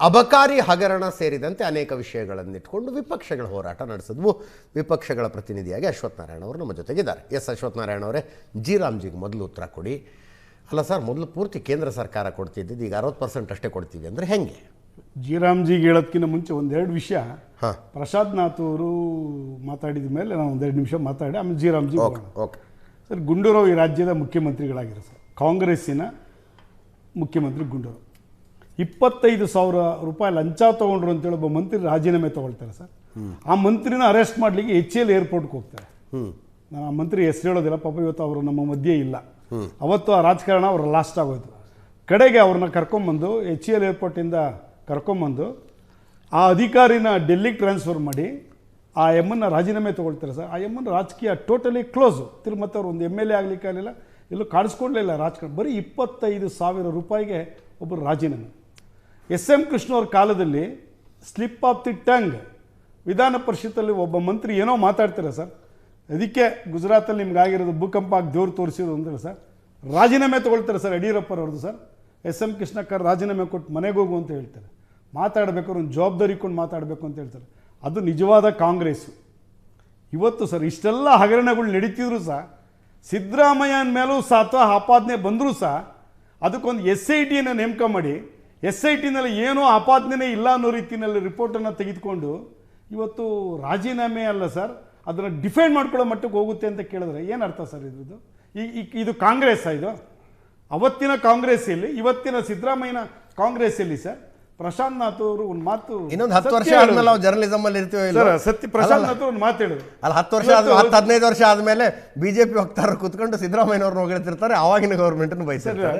ಅಬಕಾರಿ ಹಗರಣ ಸೇರಿದಂತೆ ಅನೇಕ ವಿಷಯಗಳನ್ನಿಟ್ಕೊಂಡು ವಿಪಕ್ಷಗಳ ಹೋರಾಟ ನಡೆಸಿದ್ವು. ವಿಪಕ್ಷಗಳ ಪ್ರತಿನಿಧಿಯಾಗಿ ಅಶ್ವಥ್ ನಾರಾಯಣ ಅವರು ನಮ್ಮ ಜೊತೆಗಿದ್ದಾರೆ. ಎಸ್ ಅಶ್ವಥ್ ನಾರಾಯಣ ಅವರೇ, ಜಿ ರಾಮ್ಜಿಗೆ ಮೊದಲು ಉತ್ತರ ಕೊಡಿ. ಅಲ್ಲ ಸರ್, ಮೊದಲು ಪೂರ್ತಿ ಕೇಂದ್ರ ಸರ್ಕಾರ ಕೊಡ್ತಿದ್ದು, ಈಗ 60% ಅಷ್ಟೇ ಕೊಡ್ತೀವಿ ಅಂದರೆ ಹೆಂಗೆ?
ಜಿ ರಾಮ್ಜಿಗೆ ಹೇಳೋದಕ್ಕಿಂತ ಮುಂಚೆ ಒಂದೆರಡು ವಿಷಯ ಪ್ರಸಾದ್ ನಾಥ್ ಅವರು ಮಾತಾಡಿದ ಮೇಲೆ ನಾನು ಒಂದೆರಡು ನಿಮಿಷ ಮಾತಾಡಿ ಆಮೇಲೆ G Ramji
okay
sir. Gundu Rao ಈ ರಾಜ್ಯದ ಮುಖ್ಯಮಂತ್ರಿಗಳಾಗಿರೋ ಸರ್, ಕಾಂಗ್ರೆಸ್ಸಿನ ಮುಖ್ಯಮಂತ್ರಿ ಗುಂಡೂರಾವ್ 25,000 ರೂಪಾಯಿ ಲಂಚ ತೊಗೊಂಡ್ರು ಅಂತೇಳಿ ಒಬ್ಬ ಮಂತ್ರಿ ರಾಜೀನಾಮೆ ತೊಗೊಳ್ತಾರೆ ಸರ್. ಆ ಮಂತ್ರಿನ ಅರೆಸ್ಟ್ ಮಾಡಲಿಕ್ಕೆ HCL ಏರ್ಪೋರ್ಟ್ಗೆ ಹೋಗ್ತಾರೆ. ನಾನು ಆ ಮಂತ್ರಿ ಹೆಸರು ಹೇಳೋದಿಲ್ಲ, ಪಾಪ ಇವತ್ತು ಅವರು ನಮ್ಮ ಮಧ್ಯೆ ಇಲ್ಲ. ಅವತ್ತು ಆ ರಾಜಕಾರಣ ಅವ್ರ ಲಾಸ್ಟ್ ಆಗೋಯ್ತು. ಕಡೆಗೆ ಅವ್ರನ್ನ ಕರ್ಕೊಂಬಂದು HCL ಏರ್ಪೋರ್ಟಿಂದ ಕರ್ಕೊಂಬಂದು ಆ ಅಧಿಕಾರಿನ ಡೆಲ್ಲಿಗೆ ಟ್ರಾನ್ಸ್ಫರ್ ಮಾಡಿ ಆ ಎಮ್ಮನ್ನ ರಾಜೀನಾಮೆ ತೊಗೊಳ್ತಾರೆ ಸರ್. ಆ ಎಮ್ಮನ್ನ ರಾಜಕೀಯ ಟೋಟಲಿ ಕ್ಲೋಸು. ಮತ್ತೆ ಅವ್ರು ಒಂದು MLA ಆಗಲಿಕ್ಕೆ ಆಗಲಿಲ್ಲ, ಎಲ್ಲೂ ಕಾಣಿಸ್ಕೊಳ್ಳಲಿಲ್ಲ ರಾಜಕಾರಣ. ಬರೀ 25,000 ರೂಪಾಯಿಗೆ ಒಬ್ಬರು ರಾಜೀನಾಮೆ. SM ಕೃಷ್ಣ ಅವ್ರ ಕಾಲದಲ್ಲಿ ಸ್ಲಿಪ್ ಆಫ್ ದಿ ಟಂಗ್ ವಿಧಾನ ಪರಿಷತ್ತಲ್ಲಿ ಒಬ್ಬ ಮಂತ್ರಿ ಏನೋ ಮಾತಾಡ್ತಾರೆ ಸರ್. ಅದಕ್ಕೆ ಗುಜರಾತಲ್ಲಿ ನಿಮ್ಗೆ ಆಗಿರೋದು ಭೂಕಂಪ ಆಗಿ ದೇವ್ರು ತೋರಿಸಿರೋದು ಅಂದರೆ ಸರ್ ರಾಜೀನಾಮೆ ತೊಗೊಳ್ತಾರೆ ಸರ್ ಯಡಿಯೂರಪ್ಪರವ್ರದ್ದು ಸರ್. SM ಕೃಷ್ಣಕ್ಕರ್ ರಾಜೀನಾಮೆ ಕೊಟ್ಟು ಮನೆಗೆ ಹೋಗು ಅಂತ ಹೇಳ್ತಾರೆ. ಮಾತಾಡಬೇಕಾದ್ರೆ ಒಂದು ಜವಾಬ್ದಾರಿ ಕೊಂಡು ಮಾತಾಡಬೇಕು ಅಂತ ಹೇಳ್ತಾರೆ. ಅದು ನಿಜವಾದ ಕಾಂಗ್ರೆಸ್ಸು. ಇವತ್ತು ಸರ್ ಇಷ್ಟೆಲ್ಲ ಹಗರಣಗಳು ನಡೀತಿದ್ರು ಸಹ ಸಿದ್ದರಾಮಯ್ಯನ ಮೇಲೂ ಸಹ ಅಥವಾ ಆಪಾದನೆ ಬಂದರೂ ಸಹ ಅದಕ್ಕೊಂದು SITಯನ್ನು ನೇಮಕ ಮಾಡಿ SITನಲ್ಲಿ ಏನೋ ಆಪಾದನೆ ಇಲ್ಲ ಅನ್ನೋ ರೀತಿಯಲ್ಲಿ ರಿಪೋರ್ಟನ್ನು ತೆಗೆದುಕೊಂಡು ಇವತ್ತು ರಾಜೀನಾಮೆ ಅಲ್ಲ ಸರ್, ಅದನ್ನು ಡಿಫೆಂಡ್ ಮಾಡ್ಕೊಳ್ಳೋ ಮಟ್ಟಕ್ಕೆ ಹೋಗುತ್ತೆ ಅಂತ ಕೇಳಿದ್ರೆ ಏನು ಅರ್ಥ ಸರ್ ಇದ್ರದ್ದು? ಇದು ಕಾಂಗ್ರೆಸ್ಸಾ ಇದು? ಅವತ್ತಿನ ಕಾಂಗ್ರೆಸ್ಸಲ್ಲಿ ಇವತ್ತಿನ ಸಿದ್ದರಾಮಯ್ಯನ ಕಾಂಗ್ರೆಸ್ಸಲ್ಲಿ ಸರ್ ಪ್ರಶಾಂತ್ ನಾಥ್ ಅವರು ಒಂದು ಮಾತು,
ಇನ್ನೊಂದು 10 ವರ್ಷ ಆದ್ಮೇಲೆ ನಾವು ಜರ್ನಲಿಸಮ್ ಅಲ್ಲಿ ಇರ್ತೀವಿ
ಸತ್ಯ. ಪ್ರಶಾಂತ್ ನಾಥ್ ಒಂದು ಮಾತು ಹೇಳಿದ್ರು
ಅಲ್ಲ, 10 ವರ್ಷ 15 ವರ್ಷ ಆದ್ಮೇಲೆ BJP ವಕ್ತಾರರು ಕೂತ್ಕೊಂಡು ಸಿದ್ದರಾಮಯ್ಯವ್ರನ್ನ ಹೊಗಳಿರ್ತಾರೆ, ಆವಾಗಿನ ಗೌರ್ಮೆಂಟ್ ಬಯಸ್ತಾರೆ.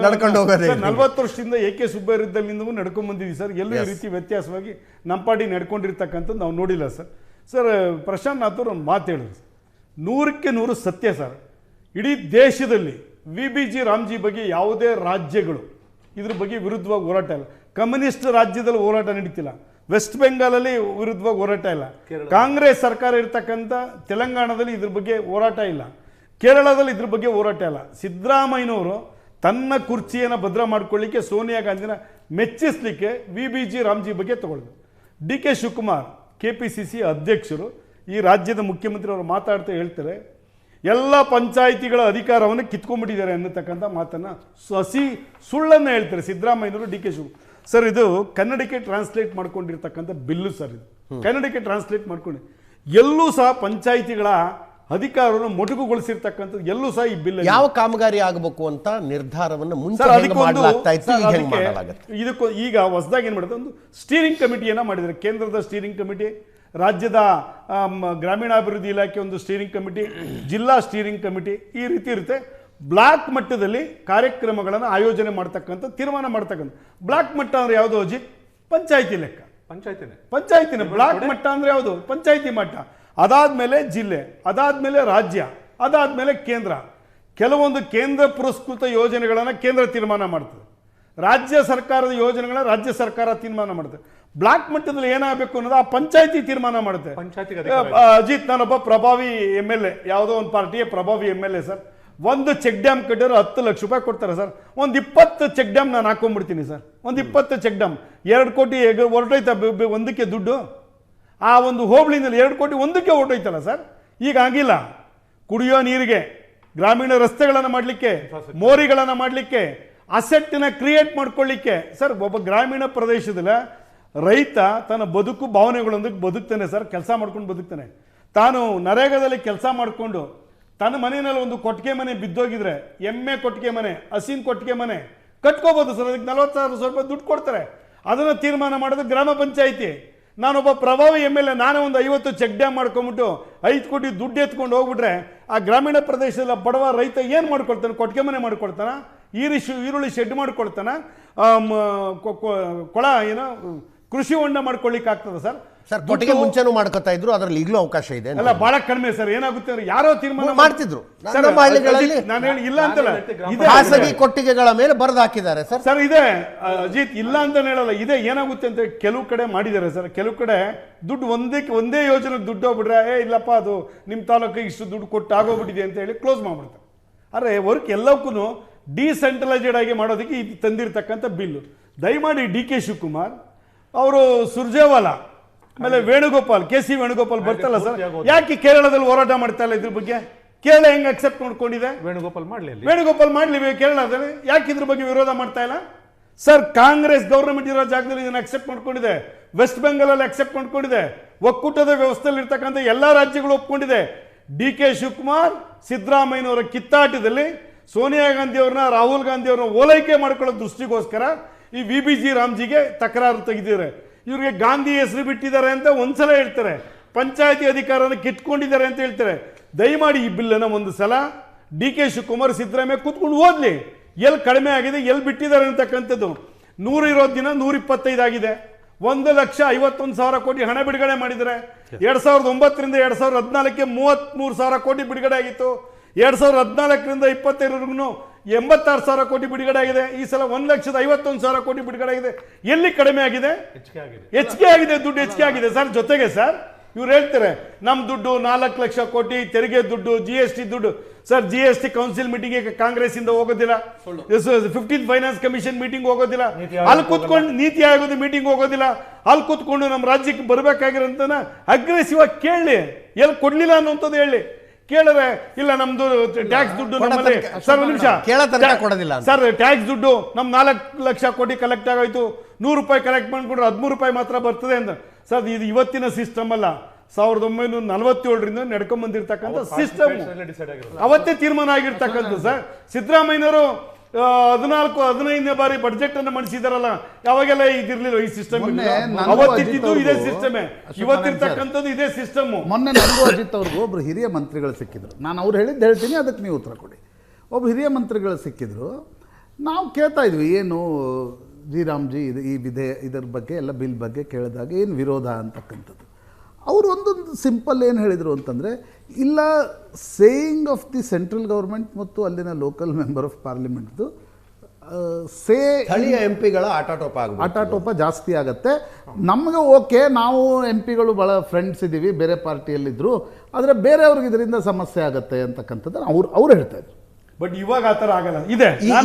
ನಡ್ಕೊಂಡು ಹೋಗೋದೇ
40 ವರ್ಷದಿಂದ AK ಸುಬ್ಬಯ್ಯರಿದ್ದಲ್ಲಿಂದವೂ ನಡ್ಕೊಂಡ್ ಬಂದಿದ್ದೀವಿ ಸರ್. ಎಲ್ಲೂ ಈ ರೀತಿ ವ್ಯತ್ಯಾಸವಾಗಿ ನಮ್ಮ ಪಾರ್ಟಿ ನಡ್ಕೊಂಡಿರ್ತಕ್ಕಂಥದ್ದು ನಾವು ನೋಡಿಲ್ಲ ಸರ್. ಸರ್ ಪ್ರಶಾಂತ್ ನಾಥ್ ಅವರು ಒಂದು ಮಾತು ಹೇಳಿದ್ರು, 100ಕ್ಕೆ 100 ಸತ್ಯ ಸರ್. ಇಡೀ ದೇಶದಲ್ಲಿ VBG ರಾಮ್ಜಿ ಬಗ್ಗೆ ಯಾವುದೇ ರಾಜ್ಯಗಳು ಇದ್ರ ಬಗ್ಗೆ ವಿರುದ್ಧವಾಗಿ ಹೋರಾಟ ಇಲ್ಲ. ಕಮ್ಯುನಿಸ್ಟ್ ರಾಜ್ಯದಲ್ಲಿ ಹೋರಾಟ ನಡೀತಿಲ್ಲ, ವೆಸ್ಟ್ ಬೆಂಗಾಲಲ್ಲಿ ವಿರುದ್ಧವಾಗಿ ಹೋರಾಟ ಇಲ್ಲ, ಕಾಂಗ್ರೆಸ್ ಸರ್ಕಾರ ಇರ್ತಕ್ಕಂಥ ತೆಲಂಗಾಣದಲ್ಲಿ ಇದ್ರ ಬಗ್ಗೆ ಹೋರಾಟ ಇಲ್ಲ, ಕೇರಳದಲ್ಲಿ ಇದ್ರ ಬಗ್ಗೆ ಹೋರಾಟ ಇಲ್ಲ. ಸಿದ್ದರಾಮಯ್ಯನವರು ತನ್ನ ಕುರ್ಚಿಯನ್ನು ಭದ್ರ ಮಾಡ್ಕೊಳ್ಳಿಕ್ಕೆ, ಸೋನಿಯಾ ಗಾಂಧಿನ ಮೆಚ್ಚಿಸಲಿಕ್ಕೆ VBG ರಾಮ್ಜಿ ಬಗ್ಗೆ ತಗೊಳ್ಳಿದ್ರು. DK ಶಿವಕುಮಾರ್ KPCC ಅಧ್ಯಕ್ಷರು, ಈ ರಾಜ್ಯದ ಮುಖ್ಯಮಂತ್ರಿ ಅವರು ಮಾತಾಡ್ತಾ ಹೇಳ್ತಾರೆ, ಎಲ್ಲ ಪಂಚಾಯಿತಿಗಳ ಅಧಿಕಾರವನ್ನು ಕಿತ್ಕೊಂಡ್ಬಿಟ್ಟಿದ್ದಾರೆ ಅನ್ನತಕ್ಕಂಥ ಮಾತನ್ನು ಸುಳ್ಳನ್ನು ಹೇಳ್ತಾರೆ ಸಿದ್ದರಾಮಯ್ಯನವರು. DK ಶಿವಕುಮಾರ್ ಸರ್, ಇದು ಕನ್ನಡಕ್ಕೆ ಟ್ರಾನ್ಸ್ಲೇಟ್ ಮಾಡ್ಕೊಂಡಿರ್ತಕ್ಕಂಥ ಬಿಲ್ಲು ಸರ್. ಇದು ಕನ್ನಡಕ್ಕೆ ಟ್ರಾನ್ಸ್ಲೇಟ್ ಮಾಡ್ಕೊಂಡು ಎಲ್ಲೂ ಸಹ ಪಂಚಾಯಿತಿಗಳ ಅಧಿಕಾರವನ್ನು ಮೊಟಕುಗೊಳಿಸಿರ್ತಕ್ಕಂಥದ್ದು ಎಲ್ಲೂ ಸಹ ಈ ಬಿಲ್
ಯಾವ ಕಾಮಗಾರಿ ಆಗಬೇಕು ಅಂತ ನಿರ್ಧಾರವನ್ನು
ಇದಕ್ಕೂ ಈಗ ಹೊಸದಾಗಿ ಏನು ಮಾಡಿದ್ರೆ ಒಂದು ಸ್ಟೀರಿಂಗ್ ಕಮಿಟಿಯನ್ನು ಮಾಡಿದ್ದಾರೆ. ಕೇಂದ್ರದ ಸ್ಟೀರಿಂಗ್ ಕಮಿಟಿ, ರಾಜ್ಯದ ಗ್ರಾಮೀಣಾಭಿವೃದ್ಧಿ ಇಲಾಖೆ ಒಂದು ಸ್ಟೀರಿಂಗ್ ಕಮಿಟಿ, ಜಿಲ್ಲಾ ಸ್ಟೀರಿಂಗ್ ಕಮಿಟಿ, ಈ ರೀತಿ ಇರುತ್ತೆ. ಬ್ಲಾಕ್ ಮಟ್ಟದಲ್ಲಿ ಕಾರ್ಯಕ್ರಮಗಳನ್ನು ಆಯೋಜನೆ ಮಾಡ್ತಕ್ಕಂಥ ತೀರ್ಮಾನ ಮಾಡ್ತಕ್ಕಂಥ. ಬ್ಲಾಕ್ ಮಟ್ಟ ಅಂದ್ರೆ ಯಾವುದು ಅಜಿತ್? ಪಂಚಾಯಿತಿ ಲೆಕ್ಕ, ಪಂಚಾಯಿತಿನ ಬ್ಲಾಕ್ ಮಟ್ಟ ಅಂದ್ರೆ ಯಾವುದು? ಪಂಚಾಯಿತಿ ಮಟ್ಟ. ಅದಾದ್ಮೇಲೆ ಜಿಲ್ಲೆ, ಅದಾದ್ಮೇಲೆ ರಾಜ್ಯ, ಅದಾದ್ಮೇಲೆ ಕೇಂದ್ರ. ಕೆಲವೊಂದು ಕೇಂದ್ರ ಪುರಸ್ಕೃತ ಯೋಜನೆಗಳನ್ನು ಕೇಂದ್ರ ತೀರ್ಮಾನ ಮಾಡ್ತದೆ, ರಾಜ್ಯ ಸರ್ಕಾರದ ಯೋಜನೆಗಳನ್ನ ರಾಜ್ಯ ಸರ್ಕಾರ ತೀರ್ಮಾನ ಮಾಡುತ್ತೆ. ಬ್ಲಾಕ್ ಮಟ್ಟದಲ್ಲಿ ಏನಾಗಬೇಕು ಅನ್ನೋದು ಆ ಪಂಚಾಯಿತಿ ತೀರ್ಮಾನ ಮಾಡುತ್ತೆ. ಅಜಿತ್, ನಾನೊಬ್ಬ ಪ್ರಭಾವಿ MLA, ಯಾವುದೋ ಒಂದು ಪಾರ್ಟಿಯ ಪ್ರಭಾವಿ MLA ಸರ್. ಒಂದು ಚೆಕ್ ಡ್ಯಾಮ್ ಕಟ್ಟಿದ್ರೆ 10 ಲಕ್ಷ ರೂಪಾಯಿ ಕೊಡ್ತಾರೆ ಸರ್. ಒಂದು 20 ಚೆಕ್ ಡ್ಯಾಮ್ ನಾನು ಹಾಕೊಂಡ್ಬಿಡ್ತೀನಿ ಸರ್. ಒಂದು 20 ಚೆಕ್ ಡ್ಯಾಮ್ 2 ಕೋಟಿ ಹೊರಟೋಯ್ತಾ ಒಂದಕ್ಕೆ ದುಡ್ಡು? ಆ ಒಂದು ಹೋಬಳಿನಲ್ಲಿ 2 ಕೋಟಿ ಒಂದಕ್ಕೆ ಹೊರಟೋಯ್ತಲ್ಲ ಸರ್. ಈಗ ಆಗಿಲ್ಲ. ಕುಡಿಯೋ ನೀರಿಗೆ, ಗ್ರಾಮೀಣ ರಸ್ತೆಗಳನ್ನು ಮಾಡಲಿಕ್ಕೆ, ಮೋರಿಗಳನ್ನು ಮಾಡಲಿಕ್ಕೆ, ಅಸೆಟ್ನ ಕ್ರಿಯೇಟ್ ಮಾಡ್ಕೊಳ್ಳಿಕ್ಕೆ ಸರ್. ಒಬ್ಬ ಗ್ರಾಮೀಣ ಪ್ರದೇಶದಲ್ಲಿ ರೈತ ತನ್ನ ಬದುಕು ಭಾವನೆಗಳೊಂದಿಗೆ ಬದುಕ್ತಾನೆ ಸರ್, ಕೆಲಸ ಮಾಡ್ಕೊಂಡು ಬದುಕ್ತಾನೆ. ತಾನು ನರೇಗಾದಲ್ಲಿ ಕೆಲಸ ಮಾಡಿಕೊಂಡು ತನ್ನ ಮನೆಯಲ್ಲಿ ಒಂದು ಕೊಟ್ಟಿಗೆ ಮನೆ ಬಿದ್ದೋಗಿದ್ರೆ, ಎಮ್ಮೆ ಕೊಟ್ಟಿಗೆ ಮನೆ, ಹಸಿನ ಕೊಟ್ಟಿಗೆ ಮನೆ ಕಟ್ಕೋಬೋದು ಸರ್. ಅದಕ್ಕೆ 40,000 ರೂಪಾಯಿ ದುಡ್ಡು ಕೊಡ್ತಾರೆ. ಅದನ್ನು ತೀರ್ಮಾನ ಮಾಡೋದು ಗ್ರಾಮ ಪಂಚಾಯಿತಿ. ನಾನೊಬ್ಬ ಪ್ರಭಾವಿ MLA, ನಾನೇ ಒಂದು 50 ಚೆಕ್ ಡ್ಯಾಮ್ ಮಾಡ್ಕೊಂಬಿಟ್ಟು 5 ಕೋಟಿ ದುಡ್ಡು ಎತ್ಕೊಂಡು ಹೋಗ್ಬಿಟ್ರೆ ಆ ಗ್ರಾಮೀಣ ಪ್ರದೇಶದ ಬಡವ ರೈತ ಏನು ಮಾಡ್ಕೊಳ್ತಾನೆ? ಕೊಟ್ಟಿಗೆ ಮನೆ ಮಾಡ್ಕೊಳ್ತಾನ, ಈರುಳ್ಳಿ ಶೆಡ್ ಮಾಡ್ಕೊಳ್ತಾನ, ಕೊಳ ಏನೋ ಕೃಷಿ ಹೊಂಡ ಮಾಡ್ಕೊಳ್ಳಿಕ್ಕೆ ಆಗ್ತದೆ ಸರ್.
ಸರ್, ಕೊಟ್ಟಿಗೆ ಮುಂಚೆನೂ ಮಾಡ್ಕೊತಾ ಇದ್ರು, ಅದರಲ್ಲಿ ಈಗಲೂ ಅವಕಾಶ ಇದೆ.
ಅಲ್ಲ, ಬಹಳ ಕಡಿಮೆ ಸರ್. ಏನಾಗುತ್ತೆ ಅಂದ್ರೆ ಯಾರೋ ತೀರ್ಮಾನ
ಮಾಡ್ತಿದ್ರು.
ನಾನು ಹೇಳಿ ಇಲ್ಲ ಅಂತಲ್ಲ,
ಖಾಸಗಿ ಕೊಟ್ಟಿಗೆಗಳ ಮೇಲೆ ಬರೆದು ಹಾಕಿದ್ದಾರೆ ಸರ್.
ಸರ್ ಇದೆ ಅಜಿತ್, ಇಲ್ಲ ಅಂತ ಹೇಳಲ್ಲ. ಇದೆ ಏನಾಗುತ್ತೆ ಅಂತ ಕೆಲವು ಕಡೆ ಮಾಡಿದ್ದಾರೆ ಸರ್. ಕೆಲವು ಕಡೆ ದುಡ್ಡು ಒಂದೇ ಯೋಜನೆಗೆ ದುಡ್ಡು ಹೋಗ್ಬಿಟ್ರೆ, ಇಲ್ಲಪ್ಪ ಅದು ನಿಮ್ಮ ತಾಲೂಕಿಗೆ ಇಷ್ಟು ದುಡ್ಡು ಕೊಟ್ಟು ಆಗೋಗ್ಬಿಟ್ಟಿದೆ ಅಂತ ಹೇಳಿ ಕ್ಲೋಸ್ ಮಾಡ್ಬಿಡ್ತಾರೆ. ಆದರೆ ವರ್ಕ್ ಎಲ್ಲಕ್ಕೂ ಡಿಸೆಂಟ್ರಲೈಸ್ಡ್ ಆಗಿ ಮಾಡೋದಕ್ಕೆ ಇದು ತಂದಿರತಕ್ಕಂಥ ಬಿಲ್ಲು ದಯಮಾಡಿ ಡಿ ಕೆ ಶಿವಕುಮಾರ್ ಅವರು ಸುರ್ಜೇವಾಲಾ ಆಮೇಲೆ ವೇಣುಗೋಪಾಲ್ ಕೆ ಸಿ ವೇಣುಗೋಪಾಲ್ ಬರ್ತಲ್ಲ ಸರ್, ಯಾಕೆ ಕೇರಳದಲ್ಲಿ ಹೋರಾಟ ಮಾಡ್ತಾ ಇಲ್ಲ ಇದ್ರ ಬಗ್ಗೆ? ಕೇರಳ ಹೆಂಗ್ ಅಕ್ಸೆಪ್ಟ್ ಮಾಡ್ಕೊಂಡಿದೆ?
ವೇಣುಗೋಪಾಲ್
ಮಾಡ್ಲಿ ಕೇರಳದಲ್ಲಿ, ಯಾಕೆ ಇದ್ರ ಬಗ್ಗೆ ವಿರೋಧ ಮಾಡ್ತಾ ಇಲ್ಲ ಸರ್? ಕಾಂಗ್ರೆಸ್ ಗೌರ್ಮೆಂಟ್ ಇರೋ ಜಾಗದಲ್ಲಿ ಇದನ್ನ ಅಕ್ಸೆಪ್ಟ್ ಮಾಡ್ಕೊಂಡಿದೆ, ವೆಸ್ಟ್ ಬೆಂಗಾಲ್ ಅಲ್ಲಿ ಅಕ್ಸೆಪ್ಟ್ ಮಾಡ್ಕೊಂಡಿದೆ, ಒಕ್ಕೂಟದ ವ್ಯವಸ್ಥೆಯಲ್ಲಿ ಇರ್ತಕ್ಕಂಥ ಎಲ್ಲಾ ರಾಜ್ಯಗಳು ಒಪ್ಕೊಂಡಿದೆ. ಡಿ ಕೆ ಶಿವಕುಮಾರ್ ಸಿದ್ದರಾಮಯ್ಯನವರ ಕಿತ್ತಾಟದಲ್ಲಿ ಸೋನಿಯಾ ಗಾಂಧಿ ಅವ್ರನ್ನ, ರಾಹುಲ್ ಗಾಂಧಿ ಅವ್ರನ್ನ ಓಲೈಕೆ ಮಾಡ್ಕೊಳ್ಳೋ ದೃಷ್ಟಿಗೋಸ್ಕರ ಈ VBG ರಾಮ್ಜಿಗೆ ತಕರಾರು ತೆಗೆದಿದ್ದಾರೆ. ಇವ್ರಿಗೆ ಗಾಂಧಿ ಹೆಸರು ಬಿಟ್ಟಿದ್ದಾರೆ ಅಂತ ಒಂದ್ಸಲ ಹೇಳ್ತಾರೆ, ಪಂಚಾಯತಿ ಅಧಿಕಾರನ ಕಿತ್ಕೊಂಡಿದ್ದಾರೆ ಅಂತ ಹೇಳ್ತಾರೆ. ದಯಮಾಡಿ ಈ ಬಿಲ್ಲನ್ನು ಒಂದು ಸಲ ಡಿ ಕೆ ಶಿವಕುಮಾರ್ ಸಿದ್ದರಾಮಯ್ಯ ಕೂತ್ಕೊಂಡು ಓದ್ಲಿ, ಎಲ್ಲಿ ಕಡಿಮೆ ಆಗಿದೆ, ಎಲ್ಲಿ ಬಿಟ್ಟಿದ್ದಾರೆ ಅಂತಕ್ಕಂಥದ್ದು. 100 ಇರೋದು ದಿನ 125 ಆಗಿದೆ. 1,51,000 ಕೋಟಿ ಹಣ ಬಿಡುಗಡೆ ಮಾಡಿದ್ದಾರೆ. 2009ರಿಂದ 2014ಕ್ಕೆ 33,000 ಕೋಟಿ ಬಿಡುಗಡೆ ಆಗಿತ್ತು. 2014ರಿಂದ 2022 86,000 ಕೋಟಿ ಬಿಡುಗಡೆ ಆಗಿದೆ. ಈ ಸಲ 1,51,000 ಕೋಟಿ ಬಿಡುಗಡೆ ಆಗಿದೆ. ಎಲ್ಲಿ ಕಡಿಮೆ ಆಗಿದೆ? ಹೆಚ್ಚಿಗೆ ಆಗಿದೆ, ದುಡ್ಡು ಹೆಚ್ಚಿಗೆ ಆಗಿದೆ ಸರ್. ಜೊತೆಗೆ ಸರ್ ಇವ್ರು ಹೇಳ್ತಾರೆ ನಮ್ ದುಡ್ಡು 4 ಲಕ್ಷ ಕೋಟಿ ತೆರಿಗೆ ದುಡ್ಡು, GST ದುಡ್ಡು. Sir GST council meeting Congress ಇಂದ ಹೋಗೋದಿಲ್ಲ, 15th ಫೈನಾನ್ಸ್ ಕಮಿಷನ್ ಮೀಟಿಂಗ್ ಹೋಗೋದಿಲ್ಲ, ಅಲ್ಲಿ ಕೂತ್ಕೊಂಡು ನೀತಿ ಆಯೋಗದ ಮೀಟಿಂಗ್ ಹೋಗೋದಿಲ್ಲ, ಅಲ್ಲಿ ಕೂತ್ಕೊಂಡು ನಮ್ಮ ರಾಜ್ಯಕ್ಕೆ ಬರ್ಬೇಕಾಗಿರೋಂತ ಅಗ್ರೆಸಿವ್ ಆಗಿ ಕೇಳಿ, ಎಲ್ಲಿ ಕೊಡ್ಲಿಲ್ಲ ಅನ್ನೋಂಥದ್ದು ಹೇಳಿ. ಕೇಳಿದ್ರೆ ಇಲ್ಲ ನಮ್ದು ಟ್ಯಾಕ್ಸ್ ದುಡ್ಡು ನಮ್ಮಲ್ಲಿ ಸರ್, ಒಂದು ನಿಮಿಷ ಸರ್, ಟ್ಯಾಕ್ಸ್ ದುಡ್ಡು ನಮ್ 4 ಲಕ್ಷ ಕೋಟಿ ಕಲೆಕ್ಟ್ ಆಗೋಯ್ತು, 100 ರೂಪಾಯಿ ಕಲೆಕ್ಟ್ ಮಾಡ್ಕೊಂಡ್ರೆ 13 ರೂಪಾಯಿ ಮಾತ್ರ ಬರ್ತದೆ ಅಂತ. ಸರ್ ಇದು ಇವತ್ತಿನ ಸಿಸ್ಟಮ್ ಅಲ್ಲ, 1947ರಿಂದ ನಡ್ಕೊಂಡ್ ಬಂದಿರ್ತಕ್ಕಂಥ ಸಿಸ್ಟಮ್, ಅವತ್ತೇ ತೀರ್ಮಾನ ಆಗಿರ್ತಕ್ಕಂಥ. ಸರ್ ಸಿದ್ದರಾಮಯ್ಯನವರು 14-15ನೇ ಬಾರಿ ಬಡ್ಜೆಟ್ ಅನ್ನು ಮಂಡಿಸಿದಾರಲ್ಲ, ಯಾವಾಗೆಲ್ಲ ಇದಿರ್ಲಿಲ್ಲ ಈ ಸಿಸ್ಟಮ್. ಅವತ್ತಿದ್ದು ಇದೇ ಸಿಸ್ಟಮೇ, ಇವತ್ತಿರ್ತಕ್ಕಂಥದ್ದು ಇದೇ ಸಿಸ್ಟಮ್.
ಮೊನ್ನೆ ನನಗೂ ಅಜಿತ್ ಅವ್ರಿಗೂ ಒಬ್ರು ಹಿರಿಯ ಮಂತ್ರಿಗಳು ಸಿಕ್ಕಿದ್ರು. ನಾನು ಅವ್ರು ಹೇಳಿದ್ದು ಹೇಳ್ತೀನಿ, ಅದಕ್ಕೆ ನೀವು ಉತ್ತರ ಕೊಡಿ. ಒಬ್ಬ ಹಿರಿಯ ಮಂತ್ರಿಗಳು ಸಿಕ್ಕಿದ್ರು. ನಾವು ಕೇಳ್ತಾ ಇದ್ವಿ ಏನು ಜಿ ರಾಮ್ಜಿ ಇದರ ಬಗ್ಗೆ ಎಲ್ಲ ಬಿಲ್ ಬಗ್ಗೆ ಕೇಳಿದಾಗ ಏನು ವಿರೋಧ ಅಂತಕ್ಕಂಥದ್ದು. ಅವರು ಒಂದೊಂದು ಸಿಂಪಲ್ ಏನು ಹೇಳಿದರು ಅಂತಂದರೆ, ಇಲ್ಲ saying of the central government ಮತ್ತು ಅಲ್ಲಿನ ಲೋಕಲ್ ಮೆಂಬರ್ ಆಫ್ ಪಾರ್ಲಿಮೆಂಟ್ದು
ಸ್ಥಳೀಯ MP ಗಳ
ಆಟಾಟೋಪ ಜಾಸ್ತಿ ಆಗುತ್ತೆ. ನಮಗೆ ಓಕೆ, ನಾವು MP ಗಳು ಭಾಳ ಫ್ರೆಂಡ್ಸ್ ಇದ್ದೀವಿ, ಬೇರೆ ಪಾರ್ಟಿಯಲ್ಲಿದ್ದರು, ಆದರೆ ಬೇರೆಯವ್ರಿಗೆ ಇದರಿಂದ ಸಮಸ್ಯೆ ಆಗುತ್ತೆ ಅಂತಕ್ಕಂಥದ್ದು ಅವ್ರು ಹೇಳ್ತಾ ಇದ್ರು.
ಬಟ್ ಇವಾಗ ಆತರ ಆಗಲ್ಲ. ಇದೆ ಇಲ್ಲ,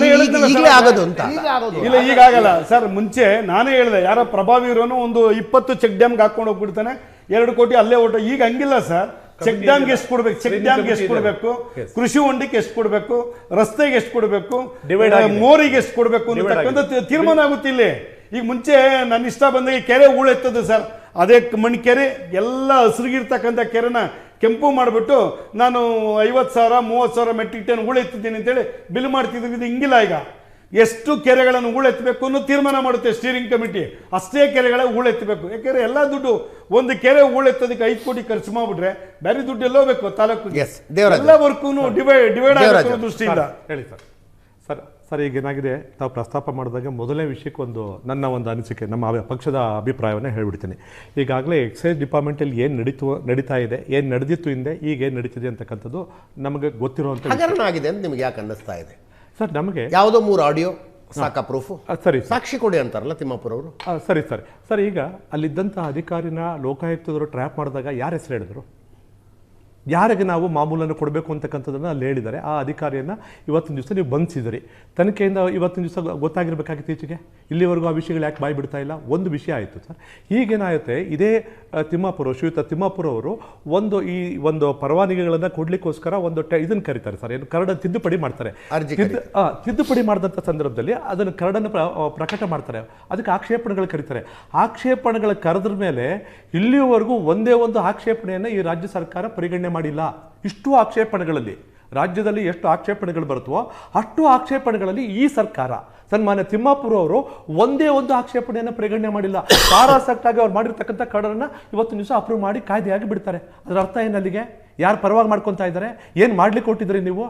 ಈಗ ಆಗಲ್ಲ ಸರ್. ಮುಂಚೆ ನಾನೇ ಹೇಳಿದೆ, ಯಾರೋ ಪ್ರಭಾವಿ ಇರೋನು ಒಂದು 20 ಚೆಕ್ ಡ್ಯಾಮ್ಗೆ ಹಾಕೊಂಡು ಹೋಗ್ಬಿಡ್ತಾನೆ, 2 ಕೋಟಿ ಅಲ್ಲೇ ಓಟ. ಈಗ ಹಂಗಿಲ್ಲ ಸರ್. ಚೆಕ್ ಡ್ಯಾಮ್ಗೆ ಎಷ್ಟು ಕೊಡ್ಬೇಕು, ಚೆಕ್ ಡ್ಯಾಮ್ಗೆ ಎಷ್ಟು ಕೊಡಬೇಕು, ಕೃಷಿ ಹೊಂಡಕ್ಕೆ ಎಷ್ಟು ಕೊಡಬೇಕು, ರಸ್ತೆಗೆ ಎಷ್ಟು ಕೊಡಬೇಕು, ಮೋರಿಗೆ ಎಷ್ಟು ಕೊಡಬೇಕು ಅಂತಕ್ಕಂಥ ತೀರ್ಮಾನ ಆಗುತ್ತೆ ಇಲ್ಲಿ. ಈಗ ಮುಂಚೆ ನನ್ನ ಇಷ್ಟ ಬಂದಾಗ ಕೆರೆ ಹೂಳೆತ್ತದು ಸರ್, ಅದೇ ಮಣ್ಣು ಕೆರೆ ಎಲ್ಲ ಹಸಿರಿಗಿರ್ತಕ್ಕಂಥ ಕೆರೆನ ಕೆಂಪು ಮಾಡಿಬಿಟ್ಟು ನಾನು 50,000 30,000 ಮೆಟ್ರಿಕ್ ಟನ್ ಹೂಳೆತ್ತಿದ್ದೀನಿ ಅಂತೇಳಿ ಬಿಲ್ ಮಾಡ್ತಿದ್ದೀನಿ. ಇದು ಹಿಂಗಿಲ್ಲ. ಈಗ ಎಷ್ಟು ಕೆರೆಗಳನ್ನು ಹೂಳೆತ್ತಬೇಕು ಅನ್ನೋ ತೀರ್ಮಾನ ಮಾಡುತ್ತೆ ಸ್ಟೀರಿಂಗ್ ಕಮಿಟಿ. ಅಷ್ಟೇ ಕೆರೆಗಳ ಹೂಳೆತ್ತಬೇಕು. ಯಾಕೆಂದ್ರೆ ಎಲ್ಲ ದುಡ್ಡು ಒಂದು ಕೆರೆ ಹೂಳೆತ್ತೋದಕ್ಕೆ 5 ಕೋಟಿ ಖರ್ಚು ಮಾಡ್ಬಿಟ್ರೆ ಬೇರೆ ದುಡ್ಡು ಎಲ್ಲೋ ಬೇಕು ತಾಲೂಕಿಗೆ. ಎಲ್ಲ ವರ್ಕು ಡಿವೈಡ್ ಆಗೋ ದೃಷ್ಟಿಯಿಂದ
ಹೇಳಿ ಸರ್. ಸರ್ ಈಗ ಏನಾಗಿದೆ, ತಾವು ಪ್ರಸ್ತಾಪ ಮಾಡಿದಾಗ ಮೊದಲನೇ ವಿಷಯಕ್ಕೊಂದು ನನ್ನ ಒಂದು ಅನಿಸಿಕೆ, ನಮ್ಮ ಪಕ್ಷದ ಅಭಿಪ್ರಾಯವನ್ನು ಹೇಳ್ಬಿಡ್ತೀನಿ. ಈಗಾಗಲೇ ಎಕ್ಸೈಸ್ ಡಿಪಾರ್ಟ್ಮೆಂಟಲ್ಲಿ ಏನು ನಡೀತಾ ಇದೆ, ಏನು ನಡೆದಿತ್ತು ಹಿಂದೆ, ಈಗ ಏನು ನಡೀತಿದೆ ಅಂತಕ್ಕಂಥದ್ದು ನಮಗೆ ಗೊತ್ತಿರುವಂಥ
ಹಗರಣ ಆಗಿದೆ ಅಂತ ನಿಮ್ಗೆ ಯಾಕೆ ಅನ್ನಿಸ್ತಾ ಇದೆ
ಸರ್? ನಮಗೆ
ಯಾವುದೋ 3 ಆಡಿಯೋ ಸಾಕಾ ಪ್ರೂಫ್?
ಸರಿ,
ಸಾಕ್ಷಿ ಕೊಡಿ ಅಂತಾರಲ್ಲ ತಿಮ್ಮಾಪುರ ಅವರು.
ಸರ್ ಈಗ ಅಲ್ಲಿದ್ದಂಥ ಅಧಿಕಾರಿನ ಲೋಕಾಯುಕ್ತದವರು ಟ್ರ್ಯಾಪ್ ಮಾಡಿದಾಗ ಯಾರ ಹೆಸರು ಹೇಳಿದ್ರು? ಯಾರಿಗೆ ನಾವು ಮಾಮೂಲನ್ನು ಕೊಡಬೇಕು ಅಂತಕ್ಕಂಥದ್ದನ್ನು ಅಲ್ಲಿ ಹೇಳಿದ್ದಾರೆ. ಆ ಅಧಿಕಾರಿಯನ್ನು ಇವತ್ತಿನ ದಿವಸ ನೀವು ಬಂಧಿಸಿದಿರಿ. ತನಿಖೆಯಿಂದ ಇವತ್ತಿನ ದಿವಸ ಗೊತ್ತಾಗಿರಬೇಕಾಗಿತ್ತು ಈಚೆಗೆ. ಇಲ್ಲಿವರೆಗೂ ಆ ವಿಷಯಗಳು ಯಾಕೆ ಬಾಯಿ ಬಿಡ್ತಾ ಇಲ್ಲ? ಒಂದು ವಿಷಯ ಆಯಿತು ಸರ್. ಈಗೇನಾಗುತ್ತೆ, ಇದೇ ಶ್ರೀಯುತ ತಿಮ್ಮಾಪುರ ಅವರು ಒಂದು ಪರವಾನಗಿಗಳನ್ನು ಕೊಡ್ಲಿಕ್ಕೋಸ್ಕರ ಇದನ್ನು ಕರೀತಾರೆ ಸರ್, ಏನು ಕರಡನ್ನು ತಿದ್ದುಪಡಿ ಮಾಡ್ತಾರೆ. ತಿದ್ದುಪಡಿ ಮಾಡಿದಂಥ ಸಂದರ್ಭದಲ್ಲಿ ಅದನ್ನು ಕರಡನ್ನು ಪ್ರಕಟ ಮಾಡ್ತಾರೆ. ಅದಕ್ಕೆ ಆಕ್ಷೇಪಣೆಗಳು ಕರೀತಾರೆ. ಆಕ್ಷೇಪಣೆಗಳ ಕರೆದ್ರ ಮೇಲೆ ಇಲ್ಲಿಯವರೆಗೂ ಒಂದೇ ಒಂದು ಆಕ್ಷೇಪಣೆಯನ್ನು ಈ ರಾಜ್ಯ ಸರ್ಕಾರ ಪರಿಗಣನೆ ಮಾಡಿಲ್ಲ. ಇಷ್ಟು ಆಕ್ಷೇಪಣೆಗಳಲ್ಲಿ ರಾಜ್ಯದಲ್ಲಿ ಎಷ್ಟು ಆಕ್ಷೇಪಣೆಗಳು ಬರುತ್ತವೋ ಅಷ್ಟು ಆಕ್ಷೇಪಣೆಗಳಲ್ಲಿ ಈ ಸರ್ಕಾರ ಸನ್ಮಾನ್ಯ ತಿಮ್ಮಾಪುರ ಅವರು ಒಂದೇ ಒಂದು ಆಕ್ಷೇಪಣೆಯನ್ನು ಪರಿಗಣನೆ ಮಾಡಿಲ್ಲ. ಪಾರಾಸಕ್ಟಾಗಿ ಅವ್ರು ಮಾಡಿರ್ತಕ್ಕಂಥ ಕರಡನ್ನು ಇವತ್ತು ದಿವಸ ಅಪ್ರೂವ್ ಮಾಡಿ ಕಾಯ್ದೆಯಾಗಿ ಬಿಡ್ತಾರೆ. ಅದರ ಅರ್ಥ ಏನಲ್ಲಿಗೆ? ಯಾರು ಪರವಾಗಿ ಮಾಡ್ಕೊತಾ ಇದ್ದಾರೆ? ಏನು ಮಾಡ್ಲಿಕ್ಕೆ ಕೊಟ್ಟಿದ್ರಿ ನೀವು?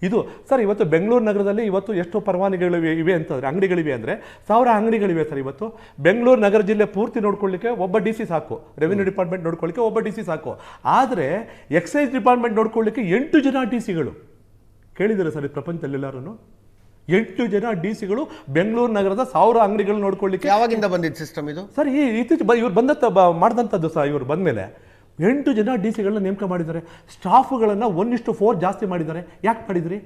ಇದು ಸರ್ ಇವತ್ತು ಬೆಂಗಳೂರು ನಗರದಲ್ಲಿ ಇವತ್ತು ಎಷ್ಟು ಪರವಾನಗಿಗಳಿವೆ ಇವೆ ಅಂತಂದರೆ, ಅಂಗಡಿಗಳಿವೆ ಅಂದರೆ 1000 ಅಂಗಡಿಗಳಿವೆ ಸರ್. ಇವತ್ತು ಬೆಂಗಳೂರು ನಗರ ಜಿಲ್ಲೆ ಪೂರ್ತಿ ನೋಡ್ಕೊಳ್ಳಿಕ್ಕೆ ಒಬ್ಬ DC ಸಾಕು, ರೆವಿನ್ಯೂ ಡಿಪಾರ್ಟ್ಮೆಂಟ್ ನೋಡ್ಕೊಳ್ಳಿಕ್ಕೆ ಒಬ್ಬ DC ಸಾಕು. ಆದರೆ ಎಕ್ಸೈಸ್ ಡಿಪಾರ್ಟ್ಮೆಂಟ್ ನೋಡ್ಕೊಳ್ಳಿಕ್ಕೆ 8 ಜನ DCಗಳು. ಕೇಳಿದ್ದಾರೆ ಸರ್ ಈ ಪ್ರಪಂಚದಲ್ಲೆಲ್ಲರೂ? 8 ಜನ DCಗಳು ಬೆಂಗಳೂರು ನಗರದ 1000 ಅಂಗಡಿಗಳು ನೋಡ್ಕೊಳ್ಳಿಕ್ಕೆ.
ಯಾವಾಗಿಂದ ಬಂದಿದ್ದು ಸಿಸ್ಟಮ್ ಇದು
ಸರ್? ಇವ್ರು ಮಾಡಿದಂಥದ್ದು ಸರ್. ಇವ್ರು ಬಂದಮೇಲೆ 8 ಜನ DCಗಳನ್ನ ನೇಮಕ ಮಾಡಿದ್ದಾರೆ. ಸ್ಟಾಫ್ಗಳನ್ನು 1:4 ಜಾಸ್ತಿ ಮಾಡಿದ್ದಾರೆ. ಯಾಕೆ ಮಾಡಿದ್ರಿ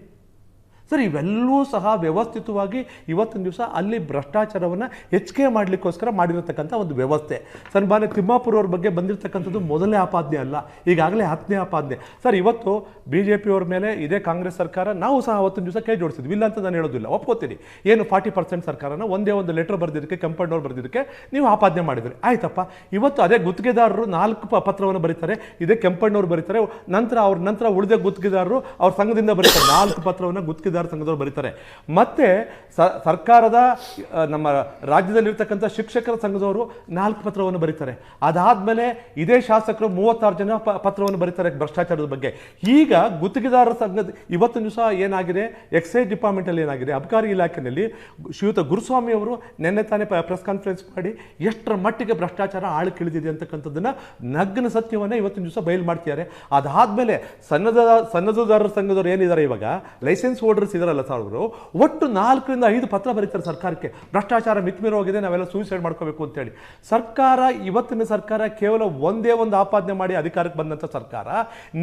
ಸರ್ ಇವೆಲ್ಲವೂ ಸಹ ವ್ಯವಸ್ಥಿತವಾಗಿ ಇವತ್ತಿನ ದಿವಸ ಅಲ್ಲಿ ಭ್ರಷ್ಟಾಚಾರವನ್ನು ಹೆಚ್ಚಿಗೆ ಮಾಡಲಿಕ್ಕೋಸ್ಕರ ಮಾಡಿರತಕ್ಕಂಥ ಒಂದು ವ್ಯವಸ್ಥೆ. ಸನ್ಮಾನ್ಯ ತಿಮ್ಮಾಪುರ ಅವ್ರ ಬಗ್ಗೆ ಬಂದಿರತಕ್ಕಂಥದ್ದು ಮೊದಲನೇ ಆಪಾದನೆ ಅಲ್ಲ, ಈಗಾಗಲೇ 10ನೇ ಆಪಾದನೆ. ಸರ್ ಇವತ್ತು BJP ಅವ್ರ ಮೇಲೆ ಇದೇ ಕಾಂಗ್ರೆಸ್ ಸರ್ಕಾರ ನಾವು ಸಹ ಅವತ್ತಿನ ದಿವಸ ಕೈ ಜೋಡಿಸಿದ್ವಿ, ಇಲ್ಲ ಅಂತ ನಾನು ಹೇಳೋದಿಲ್ಲ, ಒಪ್ಕೋತೀನಿ. ಏನು 40% ಸರ್ಕಾರನ ಒಂದೇ ಒಂದು ಲೆಟರ್ ಬರೆದಿದ್ದಕ್ಕೆ, ಕೆಂಪಣ್ಣವ್ರು ಬರೆದಿದ್ದಕ್ಕೆ ನೀವು ಆಪಾದನೆ ಮಾಡಿದ್ರಿ, ಆಯ್ತಪ್ಪ. ಇವತ್ತು ಅದೇ ಗುತ್ತಿಗೆದಾರರು 4 ಪತ್ರವನ್ನು ಬರೀತಾರೆ, ಇದೇ ಕೆಂಪಣ್ಣವ್ರು ಬರೀತಾರೆ, ನಂತರ ಉಳಿದ ಗುತ್ತಿಗೆದಾರರು ಅವ್ರ ಸಂಘದಿಂದ ಬರೀತಾರೆ, 4 ಪತ್ರವನ್ನು ಗುತ್ತಿಗೆದಾರ ಸಂಘದವರು ಬರೀತಾರೆ. ಮತ್ತೆ ಸರ್ಕಾರದ ನಮ್ಮ ರಾಜ್ಯದಲ್ಲಿರ್ತಕ್ಕಂಥ ಶಿಕ್ಷಕರ ಸಂಘದವರು 4 ಪತ್ರವನ್ನು ಬರೀತಾರೆ. ಅದಾದ್ಮೇಲೆ ಇದೇ ಶಾಸಕರು 36 ಜನ ಪತ್ರವನ್ನು ಬರೀತಾರೆ ಭ್ರಷ್ಟಾಚಾರದ ಬಗ್ಗೆ. ಈಗ ಗುತ್ತಿಗೆದಾರರ ಸಂಘದ ಇವತ್ತಿನ ದಿವಸ ಏನಾಗಿದೆ, ಎಕ್ಸೈಸ್ ಡಿಪಾರ್ಟ್ಮೆಂಟ್ ಅಲ್ಲಿ ಏನಾಗಿದೆ, ಅಬಕಾರಿ ಇಲಾಖೆಯಲ್ಲಿ ಶ್ರೀಯುತ ಗುರುಸ್ವಾಮಿ ಅವರು ನಿನ್ನೆ ತಾನೇ ಪ್ರೆಸ್ ಕಾನ್ಫರೆನ್ಸ್ ಮಾಡಿ ಎಷ್ಟರ ಮಟ್ಟಿಗೆ ಭ್ರಷ್ಟಾಚಾರ ಆಳಕ್ಕಿಳಿದಿದೆ ಅಂತಕ್ಕಂಥದ್ದನ್ನ ನಗ್ನ ಸತ್ಯವನ್ನ ಇವತ್ತಿನ ದಿವಸ ಬಯಲು ಮಾಡ್ತಿದ್ದಾರೆ. ಅದಾದ್ಮೇಲೆ ಸನ್ನದದಾರರ ಸಂಘದವರು ಏನಿದ್ದಾರೆ, ಇವಾಗ ಲೈಸೆನ್ಸ್ ಹೋಲ್ಡರ್ಸ್ ಇದಾರಲ್ಲ ಸರ್, ಅವರು ಒಟ್ಟು 4 ರಿಂದ 5 ಪತ್ರ ಬರೀತಾರೆ ಸರ್ಕಾರಕ್ಕೆ, ಭ್ರಷ್ಟಾಚಾರ ಮಿತಿಮೀರಿ ಹೋಗಿದೆ, ನಾವೆಲ್ಲ ಸೂಸೈಡ್ ಮಾಡ್ಕೋಬೇಕು ಅಂತೇಳಿ. ಸರ್ಕಾರ ಇವತ್ತಿನ ಸರ್ಕಾರ ಕೇವಲ ಒಂದೇ ಒಂದು ಆಪಾದನೆ ಮಾಡಿ ಅಧಿಕಾರಕ್ಕೆ ಬಂದಂಥ ಸರ್ಕಾರ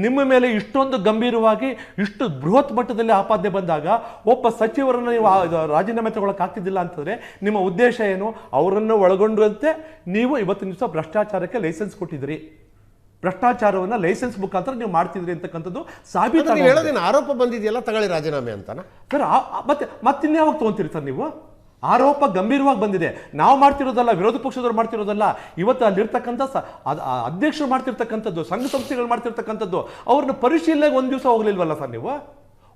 ನಿಮ್ಮ ಮೇಲೆ ಇಷ್ಟೊಂದು ಗಂಭೀರವಾಗಿ ಇಷ್ಟು ಬೃಹತ್ ಮಟ್ಟದಲ್ಲಿ ಆಪಾದನೆ ಬಂದಾಗ ಒಬ್ಬ ಸಚಿವರನ್ನು ನೀವು ರಾಜೀನಾಮೆ ತಗೊಳ್ಳೋಕೆ ಆಗ್ತಿದ್ದಿಲ್ಲ ಅಂತಂದ್ರೆ ನಿಮ್ಮ ಉದ್ದೇಶ ಏನು? ಅವರನ್ನು ಒಳಗೊಂಡಂತೆ ನೀವು ಇವತ್ತಿನ ದಿವಸ ಭ್ರಷ್ಟಾಚಾರಕ್ಕೆ ಲೈಸೆನ್ಸ್ ಕೊಟ್ಟಿದ್ರಿ, ಭ್ರಷ್ಟಾಚಾರವನ್ನ ಲೈಸೆನ್ಸ್ ಮುಖಾಂತರ ನೀವು ಮಾಡ್ತಿದ್ರಿ ಅಂತಕ್ಕಂಥದ್ದು ಸಾಬೀತು.
ಹೇಳೋದೇನು ಆರೋಪ ಬಂದಿದೆಯಲ್ಲ, ತಗೊಳ್ಳಿ ರಾಜೀನಾಮೆ ಅಂತಾನ
ಸರ್. ಮತ್ತಿನ್ಯಾವಾಗ ತಗೊಂತೀರಿ ಸರ್ ನೀವು? ಆರೋಪ ಗಂಭೀರವಾಗಿ ಬಂದಿದೆ, ನಾವು ಮಾಡ್ತಿರೋದಲ್ಲ, ವಿರೋಧ ಪಕ್ಷದವ್ರು ಮಾಡ್ತಿರೋದಲ್ಲ, ಇವತ್ತು ಅಲ್ಲಿರ್ತಕ್ಕಂಥ ಅಧ್ಯಕ್ಷರು ಮಾಡ್ತಿರ್ತಕ್ಕಂಥದ್ದು, ಸಂಘ ಸಂಸ್ಥೆಗಳು ಮಾಡ್ತಿರ್ತಕ್ಕಂಥದ್ದು, ಅವ್ರನ್ನ ಪರಿಶೀಲನೆಗೆ ಒಂದು ದಿವಸ ಹೋಗ್ಲಿಲ್ವಲ್ಲ ಸರ್ ನೀವು?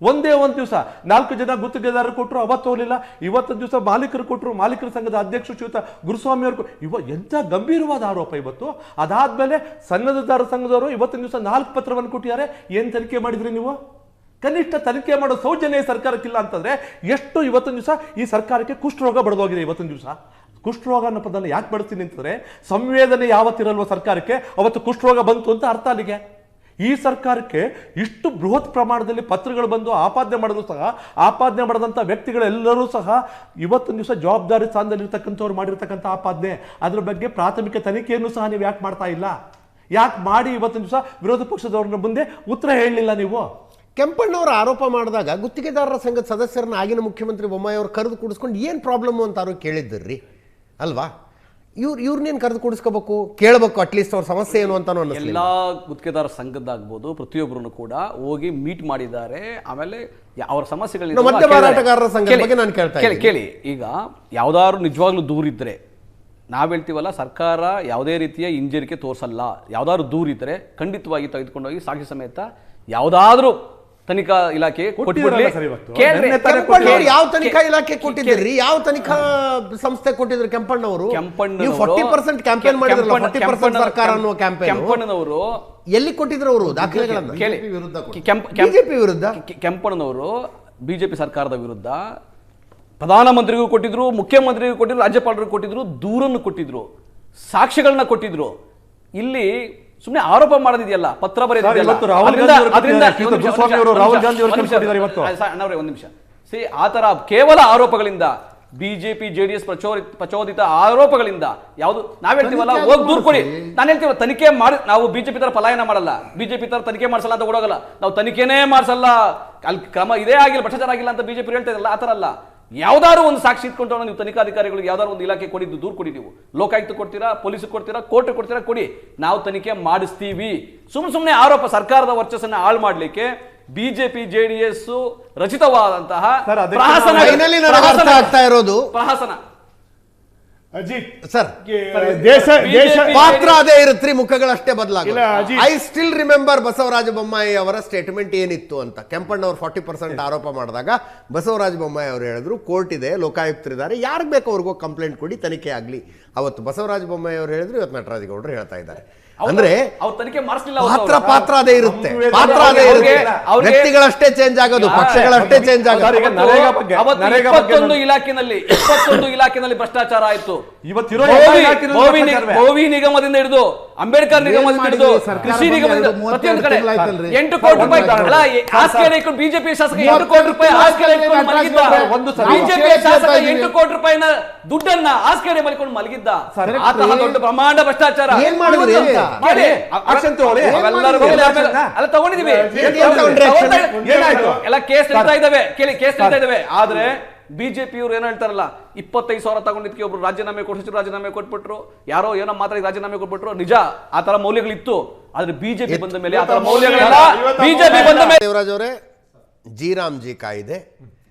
ಒಂದೇ ಒಂದು ದಿವಸ 4 ಜನ ಗುತ್ತಿಗೆದಾರರು ಕೊಟ್ಟರು, ಅವತ್ತು ಹೋಗಲಿಲ್ಲ. ಇವತ್ತು ದಿವಸ ಮಾಲೀಕರು ಕೊಟ್ಟರು, ಮಾಲೀಕರ ಸಂಘದ ಅಧ್ಯಕ್ಷರು ಶ್ರೀಯುತ ಗುರುಸ್ವಾಮಿ ಅವರು ಎಂಥ ಗಂಭೀರವಾದ ಆರೋಪ ಇವತ್ತು. ಅದಾದ್ಮೇಲೆ ಸನ್ನದದಾರರ ಸಂಘದವರು ಇವತ್ತಿನ ದಿವಸ 4 ಪತ್ರವನ್ನು ಕೊಟ್ಟಿದ್ದಾರೆ. ಏನು ತನಿಖೆ ಮಾಡಿದ್ರಿ ನೀವು? ಕನಿಷ್ಠ ತನಿಖೆ ಮಾಡೋ ಸೌಜನ್ಯ ಸರ್ಕಾರಕ್ಕಿಲ್ಲ ಅಂತಂದ್ರೆ ಎಷ್ಟು ಇವತ್ತಿನ ದಿವಸ ಈ ಸರ್ಕಾರಕ್ಕೆ ಕುಷ್ಠರೋಗ ಬಡದೋಗಿದೆ. ಇವತ್ತಿನ ದಿವಸ ಕುಷ್ಠರೋಗ ಅನ್ನೋ ಪದನ ಯಾಕೆ ಬಳಸ್ತೀನಿ ಅಂತಂದ್ರೆ, ಸಂವೇದನೆ ಯಾವತ್ತಿರಲ್ವ ಸರ್ಕಾರಕ್ಕೆ ಅವತ್ತು ಕುಷ್ಠರೋಗ ಬಂತು ಅಂತ ಅರ್ಥ ಅಲ್ಲಿಗೆ. ಈ ಸರ್ಕಾರಕ್ಕೆ ಇಷ್ಟು ಬೃಹತ್ ಪ್ರಮಾಣದಲ್ಲಿ ಪತ್ರಗಳು ಬಂದು ಆಪಾದನೆ ಮಾಡಿದ್ರು ಸಹ, ಆಪಾದನೆ ಮಾಡಿದಂಥ ವ್ಯಕ್ತಿಗಳೆಲ್ಲರೂ ಸಹ ಇವತ್ತಿನ ದಿವಸ ಜವಾಬ್ದಾರಿ ಸ್ಥಾನದಲ್ಲಿರ್ತಕ್ಕಂಥವ್ರು ಮಾಡಿರ್ತಕ್ಕಂಥ ಆಪಾದನೆ, ಅದ್ರ ಬಗ್ಗೆ ಪ್ರಾಥಮಿಕ ತನಿಖೆಯನ್ನು ಸಹ ನೀವು ಯಾಕೆ ಮಾಡ್ತಾ ಇಲ್ಲ? ಯಾಕೆ ಮಾಡಿ ಇವತ್ತಿನ ದಿವಸ ವಿರೋಧ ಪಕ್ಷದವ್ರನ್ನ ಮುಂದೆ ಉತ್ತರ ಹೇಳಲಿಲ್ಲ ನೀವು?
ಕೆಂಪಣ್ಣವರು ಆರೋಪ ಮಾಡಿದಾಗ ಗುತ್ತಿಗೆದಾರರ ಸಂಘದ ಸದಸ್ಯರನ್ನ ಆಗಿನ ಮುಖ್ಯಮಂತ್ರಿ ಬೊಮ್ಮಾಯಿ ಅವರು ಕರೆದು ಕೂಡಿಸ್ಕೊಂಡು ಏನು ಪ್ರಾಬ್ಲಮ್ ಅಂತ ಅವರು ಕೇಳಿದ್ರಿ ಅಲ್ವಾ? ಇವ್ರನ್ನೇನು ಕರೆದು ಕೂಡಿಸ್ಕೋಬೇಕು, ಕೇಳಬೇಕು, ಅಟ್ಲೀಸ್ಟ್ ಅವ್ರ ಸಮಸ್ಯೆ ಏನು ಅಂತ.
ಎಲ್ಲ ಗುತ್ತಿಗೆದಾರ ಸಂಘದ್ದಾಗ್ಬೋದು ಪ್ರತಿಯೊಬ್ಬರನ್ನು ಕೂಡ ಹೋಗಿ ಮೀಟ್ ಮಾಡಿದ್ದಾರೆ. ಆಮೇಲೆ ಅವರ ಸಮಸ್ಯೆಗಳಿಂದ
ಮಧ್ಯ ಮಾರಾಟಗಾರರ ಸಂಘದ ಬಗ್ಗೆ ನಾನು ಕೇಳ್ತಾ ಇದ್ದೀನಿ.
ಕೇಳಿ, ಈಗ ಯಾವ್ದಾದ್ರು ನಿಜವಾಗ್ಲೂ ದೂರಿದ್ರೆ ನಾವು ಹೇಳ್ತೀವಲ್ಲ, ಸರ್ಕಾರ ಯಾವುದೇ ರೀತಿಯ ಹಿಂಜರಿಕೆ ತೋರಿಸಲ್ಲ. ಯಾವ್ದಾದ್ರು ದೂರಿದ್ರೆ ಖಂಡಿತವಾಗಿ ತೆಗೆದುಕೊಂಡೋಗಿ ಸಾಕ್ಷಿ ಸಮೇತ ಯಾವುದಾದ್ರೂ ತನಿಖಾ ಇಲಾಖೆ ಕೊಟ್ಬಿಡ್ಲಿ.
ಯಾವ ತನಿಖಾ ಇಲಾಖೆ ಕೊಟ್ಟಿದ್ರಿ? ಯಾವ ತನಿಖಾ ಸಂಸ್ಥೆ ಕೊಟ್ಟಿದ್ರು ಕೆಂಪಣ್ಣವರು? 40% ಕ್ಯಾಂಪೇನ್ ಮಾಡಿದ್ರಲ್ಲ, 40% ಸರ್ಕಾರ ಅನ್ನೋ ಕ್ಯಾಂಪೇನ್
ಕೆಂಪಣ್ಣನವರು
ಎಲ್ಲಿ ಕೊಟ್ಟಿದ್ರು ಅವರು ದಾಖಲೆಗಳನ್ನ?
ಬಿಜೆಪಿ ವಿರುದ್ಧ ಕೆಂಪಣ್ಣನವರು ಬಿಜೆಪಿ ಸರ್ಕಾರದ ವಿರುದ್ಧ ಪ್ರಧಾನಮಂತ್ರಿಗೂ ಕೊಟ್ಟಿದ್ರು, ಮುಖ್ಯಮಂತ್ರಿಗೂ ಕೊಟ್ಟಿದ್ರು, ರಾಜ್ಯಪಾಲರಿಗೂ ಕೊಟ್ಟಿದ್ರು, ದೂರನ್ನು ಕೊಟ್ಟಿದ್ರು, ಸಾಕ್ಷ್ಯಗಳನ್ನ ಕೊಟ್ಟಿದ್ರು. ಇಲ್ಲಿ ಸುಮ್ಮನೆ ಆರೋಪ ಮಾಡೋದಿದೆಯಲ್ಲ, ಪತ್ರ ಬರೆಯೋದಿದೆಯಲ್ಲ, ಒಂದು ನಿಮಿಷ ಸಿ, ಆ ತರ ಕೇವಲ ಆರೋಪಗಳಿಂದ ಬಿಜೆಪಿ ಜೆಡಿಎಸ್ ಪ್ರಚೋದಿತ ಆರೋಪಗಳಿಂದ ಯಾವುದು ನಾವು ಹೇಳ್ತೀವಲ್ಲ, ಹೋಗಿ ದೂರ ಕೊಡಿ. ನಾನು ಹೇಳ್ತೀವಲ್ಲ, ತನಿಖೆ ಮಾಡಿ, ನಾವು ಬಿಜೆಪಿ ತರ ಪಲಾಯನ ಮಾಡಲ್ಲ, ಬಿಜೆಪಿ ತರ ತನಿಖೆ ಮಾಡಿಸಲ್ಲ ಅಂತ ಓಡೋಗಲ್ಲ, ನಾವು ತನಿಖೆನೇ ಮಾಡಿಸಲ್ಲ, ಅಲ್ಲಿ ಕ್ರಮ ಇದೇ ಆಗಿಲ್ಲ, ಭ್ರಷ್ಟಾಚಾರ ಆಗಿಲ್ಲ ಅಂತ ಬಿಜೆಪಿ ಹೇಳ್ತಾ ಇರಲ್ಲ. ಆ ತರ ಅಲ್ಲ, ಯಾವ್ದಾದ್ರು ಒಂದು ಸಾಕ್ಷಿ ಇಟ್ಕೊಂಡು ನೀವು ತನಿಖಾಧಿಕಾರಿಗಳಿಗೆ ಯಾವ್ದಾದ್ರು ಒಂದು ಇಲಾಖೆ ಕೊಡಿದ್ದು ದೂರ ಕೊಡಿ. ನೀವು ಲೋಕಾಯುಕ್ತ ಕೊಡ್ತೀರಾ, ಪೊಲೀಸ್ ಕೊಡ್ತೀರಾ, ಕೋರ್ಟ್ ಕೊಡ್ತೀರಾ, ಕೊಡಿ, ನಾವು ತನಿಖೆ ಮಾಡಿಸ್ತೀವಿ. ಸುಮ್ಮನೆ ಆರೋಪ ಸರ್ಕಾರದ ವರ್ಚಸ್ಸನ್ನ ಹಾಳು ಮಾಡ್ಲಿಕ್ಕೆ ಬಿಜೆಪಿ ಜೆಡಿಎಸ್ ರಚಿತವಾದಂತಹ ಪ್ರಹಸನ
ಅಜಿತ್
ಸರ್,
ದೇಶ
ಪಾತ್ರ ಅದೇ ಇರುತ್ತೆ, ಮುಖಗಳಷ್ಟೇ ಬದಲಾಗ. I still remember Basavaraj Bommai ಅವರ ಸ್ಟೇಟ್ಮೆಂಟ್ ಏನಿತ್ತು ಅಂತ. ಕೆಂಪಣ್ಣವ್ರು 40% ಆರೋಪ ಮಾಡಿದಾಗ ಬಸವರಾಜ ಬೊಮ್ಮಾಯಿ ಅವರು ಹೇಳಿದ್ರು, ಕೋರ್ಟ್ ಇದೆ, ಲೋಕಾಯುಕ್ತರಿದ್ದಾರೆ, ಯಾರಿಗೆ ಬೇಕು ಅವ್ರಿಗೂ ಕಂಪ್ಲೇಂಟ್ ಕೊಡಿ, ತನಿಖೆ ಆಗಲಿ. ಅವತ್ತು ಬಸವರಾಜ ಬೊಮ್ಮಾಯಿ ಅವರು ಹೇಳಿದ್ರು, ಇವತ್ತು ನಟರಾಜಗೌಡರು ಹೇಳ್ತಾ ಇದ್ದಾರೆ. ಅಂದ್ರೆ ಪಾತ್ರ ಅದೇ ಇರುತ್ತೆ, ಪಾತ್ರ ಅದೇ ಇರುತ್ತೆ, ವ್ಯಕ್ತಿಗಳಷ್ಟೇ ಚೇಂಜ್ ಆಗೋದು, ಪಕ್ಷಗಳಷ್ಟೇ ಚೇಂಜ್ ಆಗೋದು.
21 ಇಲಾಖೆನಲ್ಲಿ ಭ್ರಷ್ಟಾಚಾರ ಆಯ್ತು. ಭೋವಿ ನಿಗಮದಿಂದ ಹಿಡಿದು ಅಂಬೇಡ್ಕರ್ ನಿಗಮದಿಂದ ಹಿಡಿದು ಕೃಷಿ ನಿಗಮದಿಂದ ಪ್ರತಿಯೊಂದು ಕಡೆ 8 ಕೋಟಿ ರೂಪಾಯಿ ಹಾಸಿಗೆ ಬಿಜೆಪಿ ಶಾಸಕ 8 ಕೋಟಿ ರೂಪಾಯಿ ಹಾಸಿಗೆ ಮಲಗಿದ್ದ. ಬಿಜೆಪಿ ಶಾಸಕ 8 ಕೋಟಿ ರೂಪಾಯಿನ ದುಡ್ಡನ್ನ ಹಾಸಿಗೆ ಮಲ್ಕೊಂಡು ಮಲಗಿದ್ದ. ಆತ ದೊಡ್ಡ ಬ್ರಹ್ಮಾಂಡ ಭ್ರಷ್ಟಾಚಾರ.
ಏನ್ ಮಾಡಿದ್ರಿ ಅಂತ
ಮಾಡಿ, action ತಗೊಳ್ಳಿ.
ಅವೆಲ್ಲರಿಗೂ
ಏನ್ action?
ಅಲ್ಲ ತಗೊಂಡಿದೀವಿ.
ಏನ್ ತಗೊಂಡ್ರಿ action?
ಏನಾಯ್ತು?
ಎಲ್ಲ ಕೇಸ್ ನಡೀತಾ ಇದಾವೆ, ಕೇಸ್ ನಡೀತಾ ಇದಾವೆ. ಆದ್ರೆ ಬಿಜೆಪಿ ಇವ್ರು ಏನೋ ಹೇಳ್ತಾರಲ್ಲ, 25,000 ತಗೊಂಡಿದ್ಕೆ ಒಬ್ರು ರಾಜೀನಾಮೆ ಕೊಟ್ಟು ರಾಜೀನಾಮೆ ಕೊಟ್ಬಿಟ್ರು, ಯಾರೋ ಏನೋ ಮಾತಾಡಿ ರಾಜೀನಾಮೆ ಕೊಟ್ಬಿಟ್ರು. ನಿಜ ಆ ತರ ಮೌಲ್ಯಗಳಿತ್ತು, ಆದ್ರೆ ಬಿಜೆಪಿ ಬಂದ ಮೇಲೆ ಆ ತರ ಮೌಲ್ಯಗಳೆಲ್ಲ ಬಿಜೆಪಿ ಬಂದ ಮೇಲೆ.
ದೇವರಾಜ್ ಅವರೇ, ಜಿ ಕಾಯ್ದೆ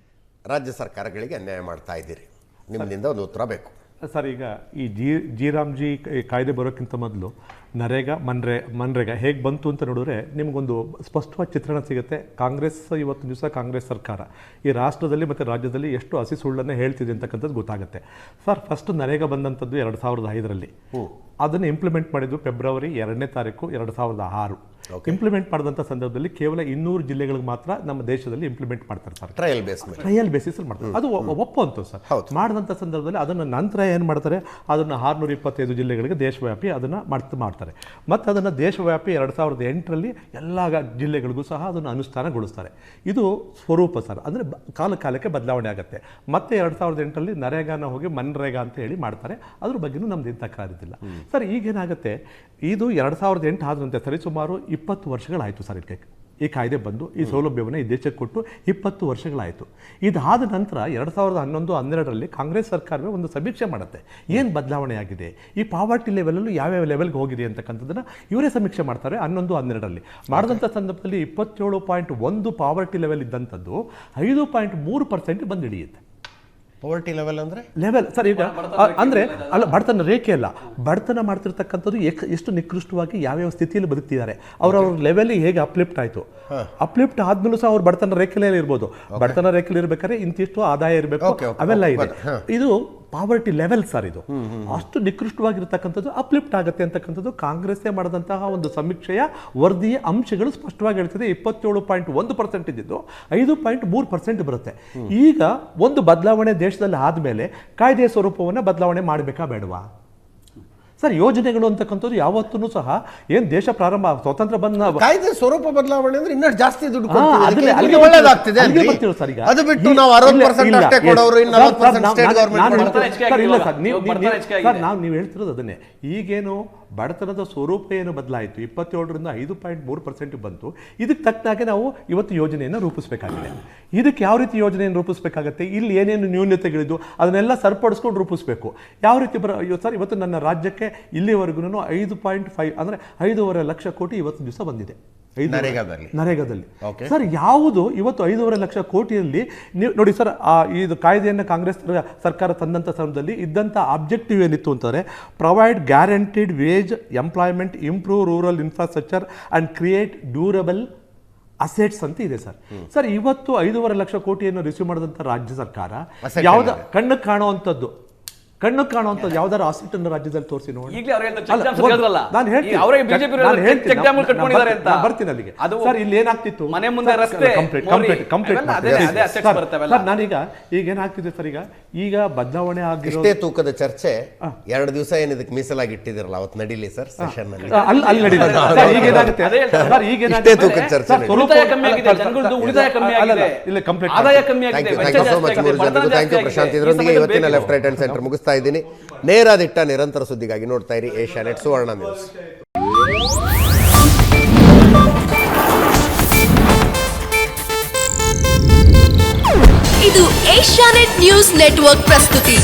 ರಾಜ್ಯ ಸರ್ಕಾರಗಳಿಗೆ ಅನ್ಯಾಯ ಮಾಡ್ತಾ ಇದ್ದೀರಿ, ನಿಮ್ಮಿಂದ ಒಂದು ಉತ್ತರ ಬೇಕು
ಸರ್. ಈಗ ಈ ಜಿ ರಾಮ್ಜಿ ಕಾಯ್ದೆ ಬರೋಕ್ಕಿಂತ ಮೊದಲು ನರೇಗಾ ಮನ್ರೇಗಾ ಹೇಗೆ ಬಂತು ಅಂತ ನೋಡಿದ್ರೆ ನಿಮಗೊಂದು ಸ್ಪಷ್ಟವಾದ ಚಿತ್ರಣ ಸಿಗುತ್ತೆ. ಕಾಂಗ್ರೆಸ್ ಇವತ್ತು ದಿವಸ ಕಾಂಗ್ರೆಸ್ ಸರ್ಕಾರ ಈ ರಾಷ್ಟ್ರದಲ್ಲಿ ಮತ್ತು ರಾಜ್ಯದಲ್ಲಿ ಎಷ್ಟು ಹಸಿ ಸುಳ್ಳನ್ನು ಹೇಳ್ತಿದೆ ಅಂತಕ್ಕಂಥದ್ದು ಗೊತ್ತಾಗುತ್ತೆ ಸರ್. ಫಸ್ಟ್ ನರೇಗಾ ಬಂದಂಥದ್ದು 2005ರಲ್ಲಿ, ಅದನ್ನು ಇಂಪ್ಲಿಮೆಂಟ್ ಮಾಡಿದ್ದು ಫೆಬ್ರವರಿ 2ನೇ ತಾರೀಕು 2006. ಇಂಪ್ಲಿಮೆಂಟ್ ಮಾಡಿದಂಥ ಸಂದರ್ಭದಲ್ಲಿ ಕೇವಲ 200 ಜಿಲ್ಲೆಗಳಿಗೆ ಮಾತ್ರ ನಮ್ಮ ದೇಶದಲ್ಲಿ ಇಂಪ್ಲಿಮೆಂಟ್ ಮಾಡ್ತಾರೆ ಸರ್. ಟ್ರಯಲ್ ಬೇಸಿಸ್ ಮಾಡ್ತಾರೆ, ಅದು ಒಪ್ಪಂತು ಸರ್. ಮಾಡಿದಂಥ ಸಂದರ್ಭದಲ್ಲಿ ಅದನ್ನು ನಂತರ ಏನು ಮಾಡ್ತಾರೆ, ಅದನ್ನು 625 ಜಿಲ್ಲೆಗಳಿಗೆ ದೇಶವ್ಯಾಪಿ ಅದನ್ನು ಮಾಡ್ತಾರೆ. ಮತ್ತು ಅದನ್ನು ದೇಶವ್ಯಾಪಿ 2008ರಲ್ಲಿ ಎಲ್ಲ ಜಿಲ್ಲೆಗಳಿಗೂ ಸಹ ಅದನ್ನು ಅನುಷ್ಠಾನಗೊಳಿಸ್ತಾರೆ. ಇದು ಸ್ವರೂಪ ಸರ್, ಅಂದರೆ ಕಾಲಕ್ಕೆ ಬದಲಾವಣೆ ಆಗುತ್ತೆ. ಮತ್ತೆ 2008ರಲ್ಲಿ ನರೇಗಾನ ಹೋಗಿ ಮನ್ರೇಗಾ ಅಂತ ಹೇಳಿ ಮಾಡ್ತಾರೆ. ಅದ್ರ ಬಗ್ಗೆನೂ ನಮ್ದು ಏನು ತಕರಾರಿದ್ದಿಲ್ಲ ಸರ್. ಈಗೇನಾಗುತ್ತೆ, ಇದು 2008 ಆದಂತೆ ಸರಿಸುಮಾರು 20 ವರ್ಷಗಳಾಯಿತು ಸರ್. ಈ ಕಾಯ್ದೆ ಬಂದು ಈ ಸೌಲಭ್ಯವನ್ನು ಈ ದೇಶಕ್ಕೆ ಕೊಟ್ಟು 20 ವರ್ಷಗಳಾಯಿತು. ಇದಾದ ನಂತರ 2011-12ರಲ್ಲಿ ಕಾಂಗ್ರೆಸ್ ಸರ್ಕಾರವೇ ಒಂದು ಸಮೀಕ್ಷೆ ಮಾಡುತ್ತೆ, ಏನು ಬದಲಾವಣೆ ಆಗಿದೆ, ಈ ಪಾವರ್ಟಿ ಲೆವೆಲಲ್ಲೂ ಯಾವ್ಯಾವ ಲೆವೆಲ್ಗೆ ಹೋಗಿದೆ ಅಂತಕ್ಕಂಥದ್ದನ್ನು ಇವರೇ ಸಮೀಕ್ಷೆ ಮಾಡ್ತಾರೆ. 11-12ರಲ್ಲಿ ಮಾಡಿದಂಥ ಸಂದರ್ಭದಲ್ಲಿ 27.1 ಪಾವರ್ಟಿ ಲೆವೆಲ್ ಇದ್ದಂಥದ್ದು 5.3% ಬಂದು ಹಿಡಿಯುತ್ತೆ.
ಪವರ್ಟಿ ಲೆವೆಲ್ ಅಂದರೆ
ಲೆವೆಲ್ ಸರ್. ಈಗ ಅಂದರೆ ಅಲ್ಲ, ಬಡತನ ರೇಖೆ ಅಲ್ಲ, ಬಡತನ ಮಾಡ್ತಿರ್ತಕ್ಕಂಥದ್ದು ಎಷ್ಟು ನಿಕೃಷ್ಟವಾಗಿ ಯಾವ್ಯಾವ ಸ್ಥಿತಿಯಲ್ಲಿ ಬದುಕ್ತಿದ್ದಾರೆ, ಅವ್ರ ಲೆವೆಲ್ ಹೇಗೆ ಅಪ್ಲಿಫ್ಟ್ ಆಯಿತು. ಅಪ್ಲಿಫ್ಟ್ ಆದ್ಮೇಲೂ ಸಹ ಅವ್ರು ಬಡತನ ರೇಖೆಯಲ್ಲಿ ಇರ್ಬೋದು. ಬಡತನ ರೇಖೆಯಲ್ಲಿ ಇರ್ಬೇಕಾದ್ರೆ ಇಂತಿಷ್ಟು ಆದಾಯ ಇರಬೇಕು, ಅವೆಲ್ಲ ಇದೆ. ಇದು ಪಾವರ್ಟಿ ಲೆವೆಲ್ ಸರ್. ಇದು ಅಷ್ಟು ನಿಕೃಷ್ಟವಾಗಿರ್ತಕ್ಕಂಥದ್ದು ಅಪ್ಲಿಫ್ಟ್ ಆಗುತ್ತೆ ಅಂತಕ್ಕಂಥದ್ದು ಕಾಂಗ್ರೆಸ್ಸೇ ಮಾಡಿದಂತಹ ಒಂದು ಸಮೀಕ್ಷೆಯ ವರದಿಯ ಅಂಶಗಳು ಸ್ಪಷ್ಟವಾಗಿ ಹೇಳ್ತಿದೆ. 27.1% ಇದ್ದಿದ್ದು 5.3% ಬರುತ್ತೆ. ಈಗ ಒಂದು ಬದಲಾವಣೆ ದೇಶದಲ್ಲಿ ಆದಮೇಲೆ ಕಾಯ್ದೆಯ ಸ್ವರೂಪವನ್ನು ಬದಲಾವಣೆ ಮಾಡಬೇಕಾ ಬೇಡವಾ ಸರ್? ಯೋಜನೆಗಳು ಅಂತಕ್ಕಂಥದ್ದು ಯಾವತ್ತೂ ಸಹ ಏನು ದೇಶ ಪ್ರಾರಂಭ ಸ್ವಾತಂತ್ರ್ಯ ಬಂದ
ಕಾಯ್ದೆ ಸ್ವರೂಪ ಬದಲಾವಣೆ ಅಂದ್ರೆ ಇನ್ನಷ್ಟು ಜಾಸ್ತಿ ದುಡ್ಡು
ಅಲ್ಲಿಗೆ
ಒಳ್ಳೇದಾಗ್ತಿದೆ.
ಸರ್, ಈಗ
ಅದು ಬಿಟ್ಟು ನಾವು 60% ಅಷ್ಟೇ ಕೊಡೋರು, ಇನ್ನು 40% ಸ್ಟೇಟ್ ಗವರ್ನಮೆಂಟ್.
ನೀವು ಹೇಳ್ತಿರೋದು ಅದನ್ನೇ. ಈಗೇನು ಬಡತನದ ಸ್ವರೂಪ ಏನು ಬದಲಾಯಿತು, 27ರಿಂದ 5.3% ಬಂತು. ಇದಕ್ಕೆ ತಕ್ಕನಾಗೆ ನಾವು ಇವತ್ತು ಯೋಜನೆಯನ್ನು ರೂಪಿಸಬೇಕಾಗಿದೆ. ಇದಕ್ಕೆ ಯಾವ ರೀತಿ ಯೋಜನೆಯನ್ನು ರೂಪಿಸಬೇಕಾಗತ್ತೆ, ಇಲ್ಲಿ ಏನೇನು ನ್ಯೂನತೆಗಳಿದ್ದು ಅದನ್ನೆಲ್ಲ ಸರಿಪಡಿಸ್ಕೊಂಡು ರೂಪಿಸಬೇಕು. ಯಾವ ರೀತಿ ಸರ್, ಇವತ್ತು ನನ್ನ ರಾಜ್ಯಕ್ಕೆ ಇಲ್ಲಿವರೆಗೂ 5.5 ಅಂದರೆ 5.5 ಲಕ್ಷ ಕೋಟಿ ಇವತ್ತು ದಿವಸ ಬಂದಿದೆ ನರೇಗಾದಲ್ಲಿ ಸರ್. ಯಾವುದು ಇವತ್ತು 5.5 ಲಕ್ಷ ಕೋಟಿಯಲ್ಲಿ ನೀವು ನೋಡಿ ಸರ್, ಇದು ಕಾಯ್ದೆಯನ್ನು ಕಾಂಗ್ರೆಸ್ ಸರ್ಕಾರ ತಂದಂಥ ಸಮಯದಲ್ಲಿ ಇದ್ದಂಥ ಆಬ್ಜೆಕ್ಟಿವ್ ಏನಿತ್ತು ಅಂತಂದರೆ provide guaranteed wage employment, improve rural infrastructure and create durable assets ಅಂತ ಇದೆ ಸರ್. ಸರ್, ಇವತ್ತು 5.5 ಲಕ್ಷ ಕೋಟಿಯನ್ನು ರಿಸೀವ್ ಮಾಡಿದಂಥ ರಾಜ್ಯ ಸರ್ಕಾರ ಯಾವ್ದು ಕಣ್ಣು ಕಾಣುವಂಥದ್ದು ಯಾವ್ದಾರು ಆಸೆಟ್ ಅನ್ನು ರಾಜ್ಯದಲ್ಲಿ ತೋರಿಸಿ ನೋಡಿ. ಬರ್ತೀನಿ ಅಲ್ಲಿಗೆ ಸರ್. ಇಲ್ಲಿ ಏನಾಗ್ತಿತ್ತು,
ಮನೆ ಮುಂದೆ ರಸ್ತೆ,
ನಾನೀಗ ಈಗ ಏನಾಗ್ತಿದೆ ಸರ್, ಈಗ ಬದಲಾವಣೆ ಆಗಿರೋ
ತೂಕದ ಚರ್ಚೆ 2 ದಿವಸ ಏನ್ ಇದಕ್ಕೆ ಮೀಸಲಾಗಿ ಇಟ್ಟಿದಿರಲ್ಲ, ಅವತ್ತು ನಡೀಲಿ ಸರ್ ಸೆಷನ್ ನಲ್ಲಿ.
ಅಲ್ಲಿ ನಡೀತದೆ. ಈಗೇನಾಗುತ್ತೆ ಸರ್,
ಈಗೇನಾಗುತ್ತೆ ತೂಕದ ಚರ್ಚೆ ಉಳಿತಾಯ ಕಮ್ಮಿ ಆಗಿದೆ, ಜನಗಳದ್ದು ಉಳಿತಾಯ ಕಮ್ಮಿ ಆಗಿದೆ, ಆದಾಯ ಕಮ್ಮಿ ಆಗಿದೆ.
Thank you Prashant. ಇದರೊಂದಿಗೆ ಇವತ್ತಿನ ಲೆಫ್ಟ್ ರೈಟ್ ಅಂಡ್ ಸೆಂಟರ್ ಮುಗಿಸ್ತಾ ಇದ್ದೀನಿ. ನೇರ ದಿಟ್ಟ ನಿರಂತರ ಸುದ್ದಿಗಾಗಿ ನೋಡ್ತಾ ಇರಿ ಏಷ್ಯಾನೆಟ್ ಸುವರ್ಣ ನ್ಯೂಸ್.
ಇದು ಏಷ್ಯಾನೆಟ್ ನ್ಯೂಸ್ ನೆಟ್ವರ್ಕ್ ಪ್ರಸ್ತುತಿ.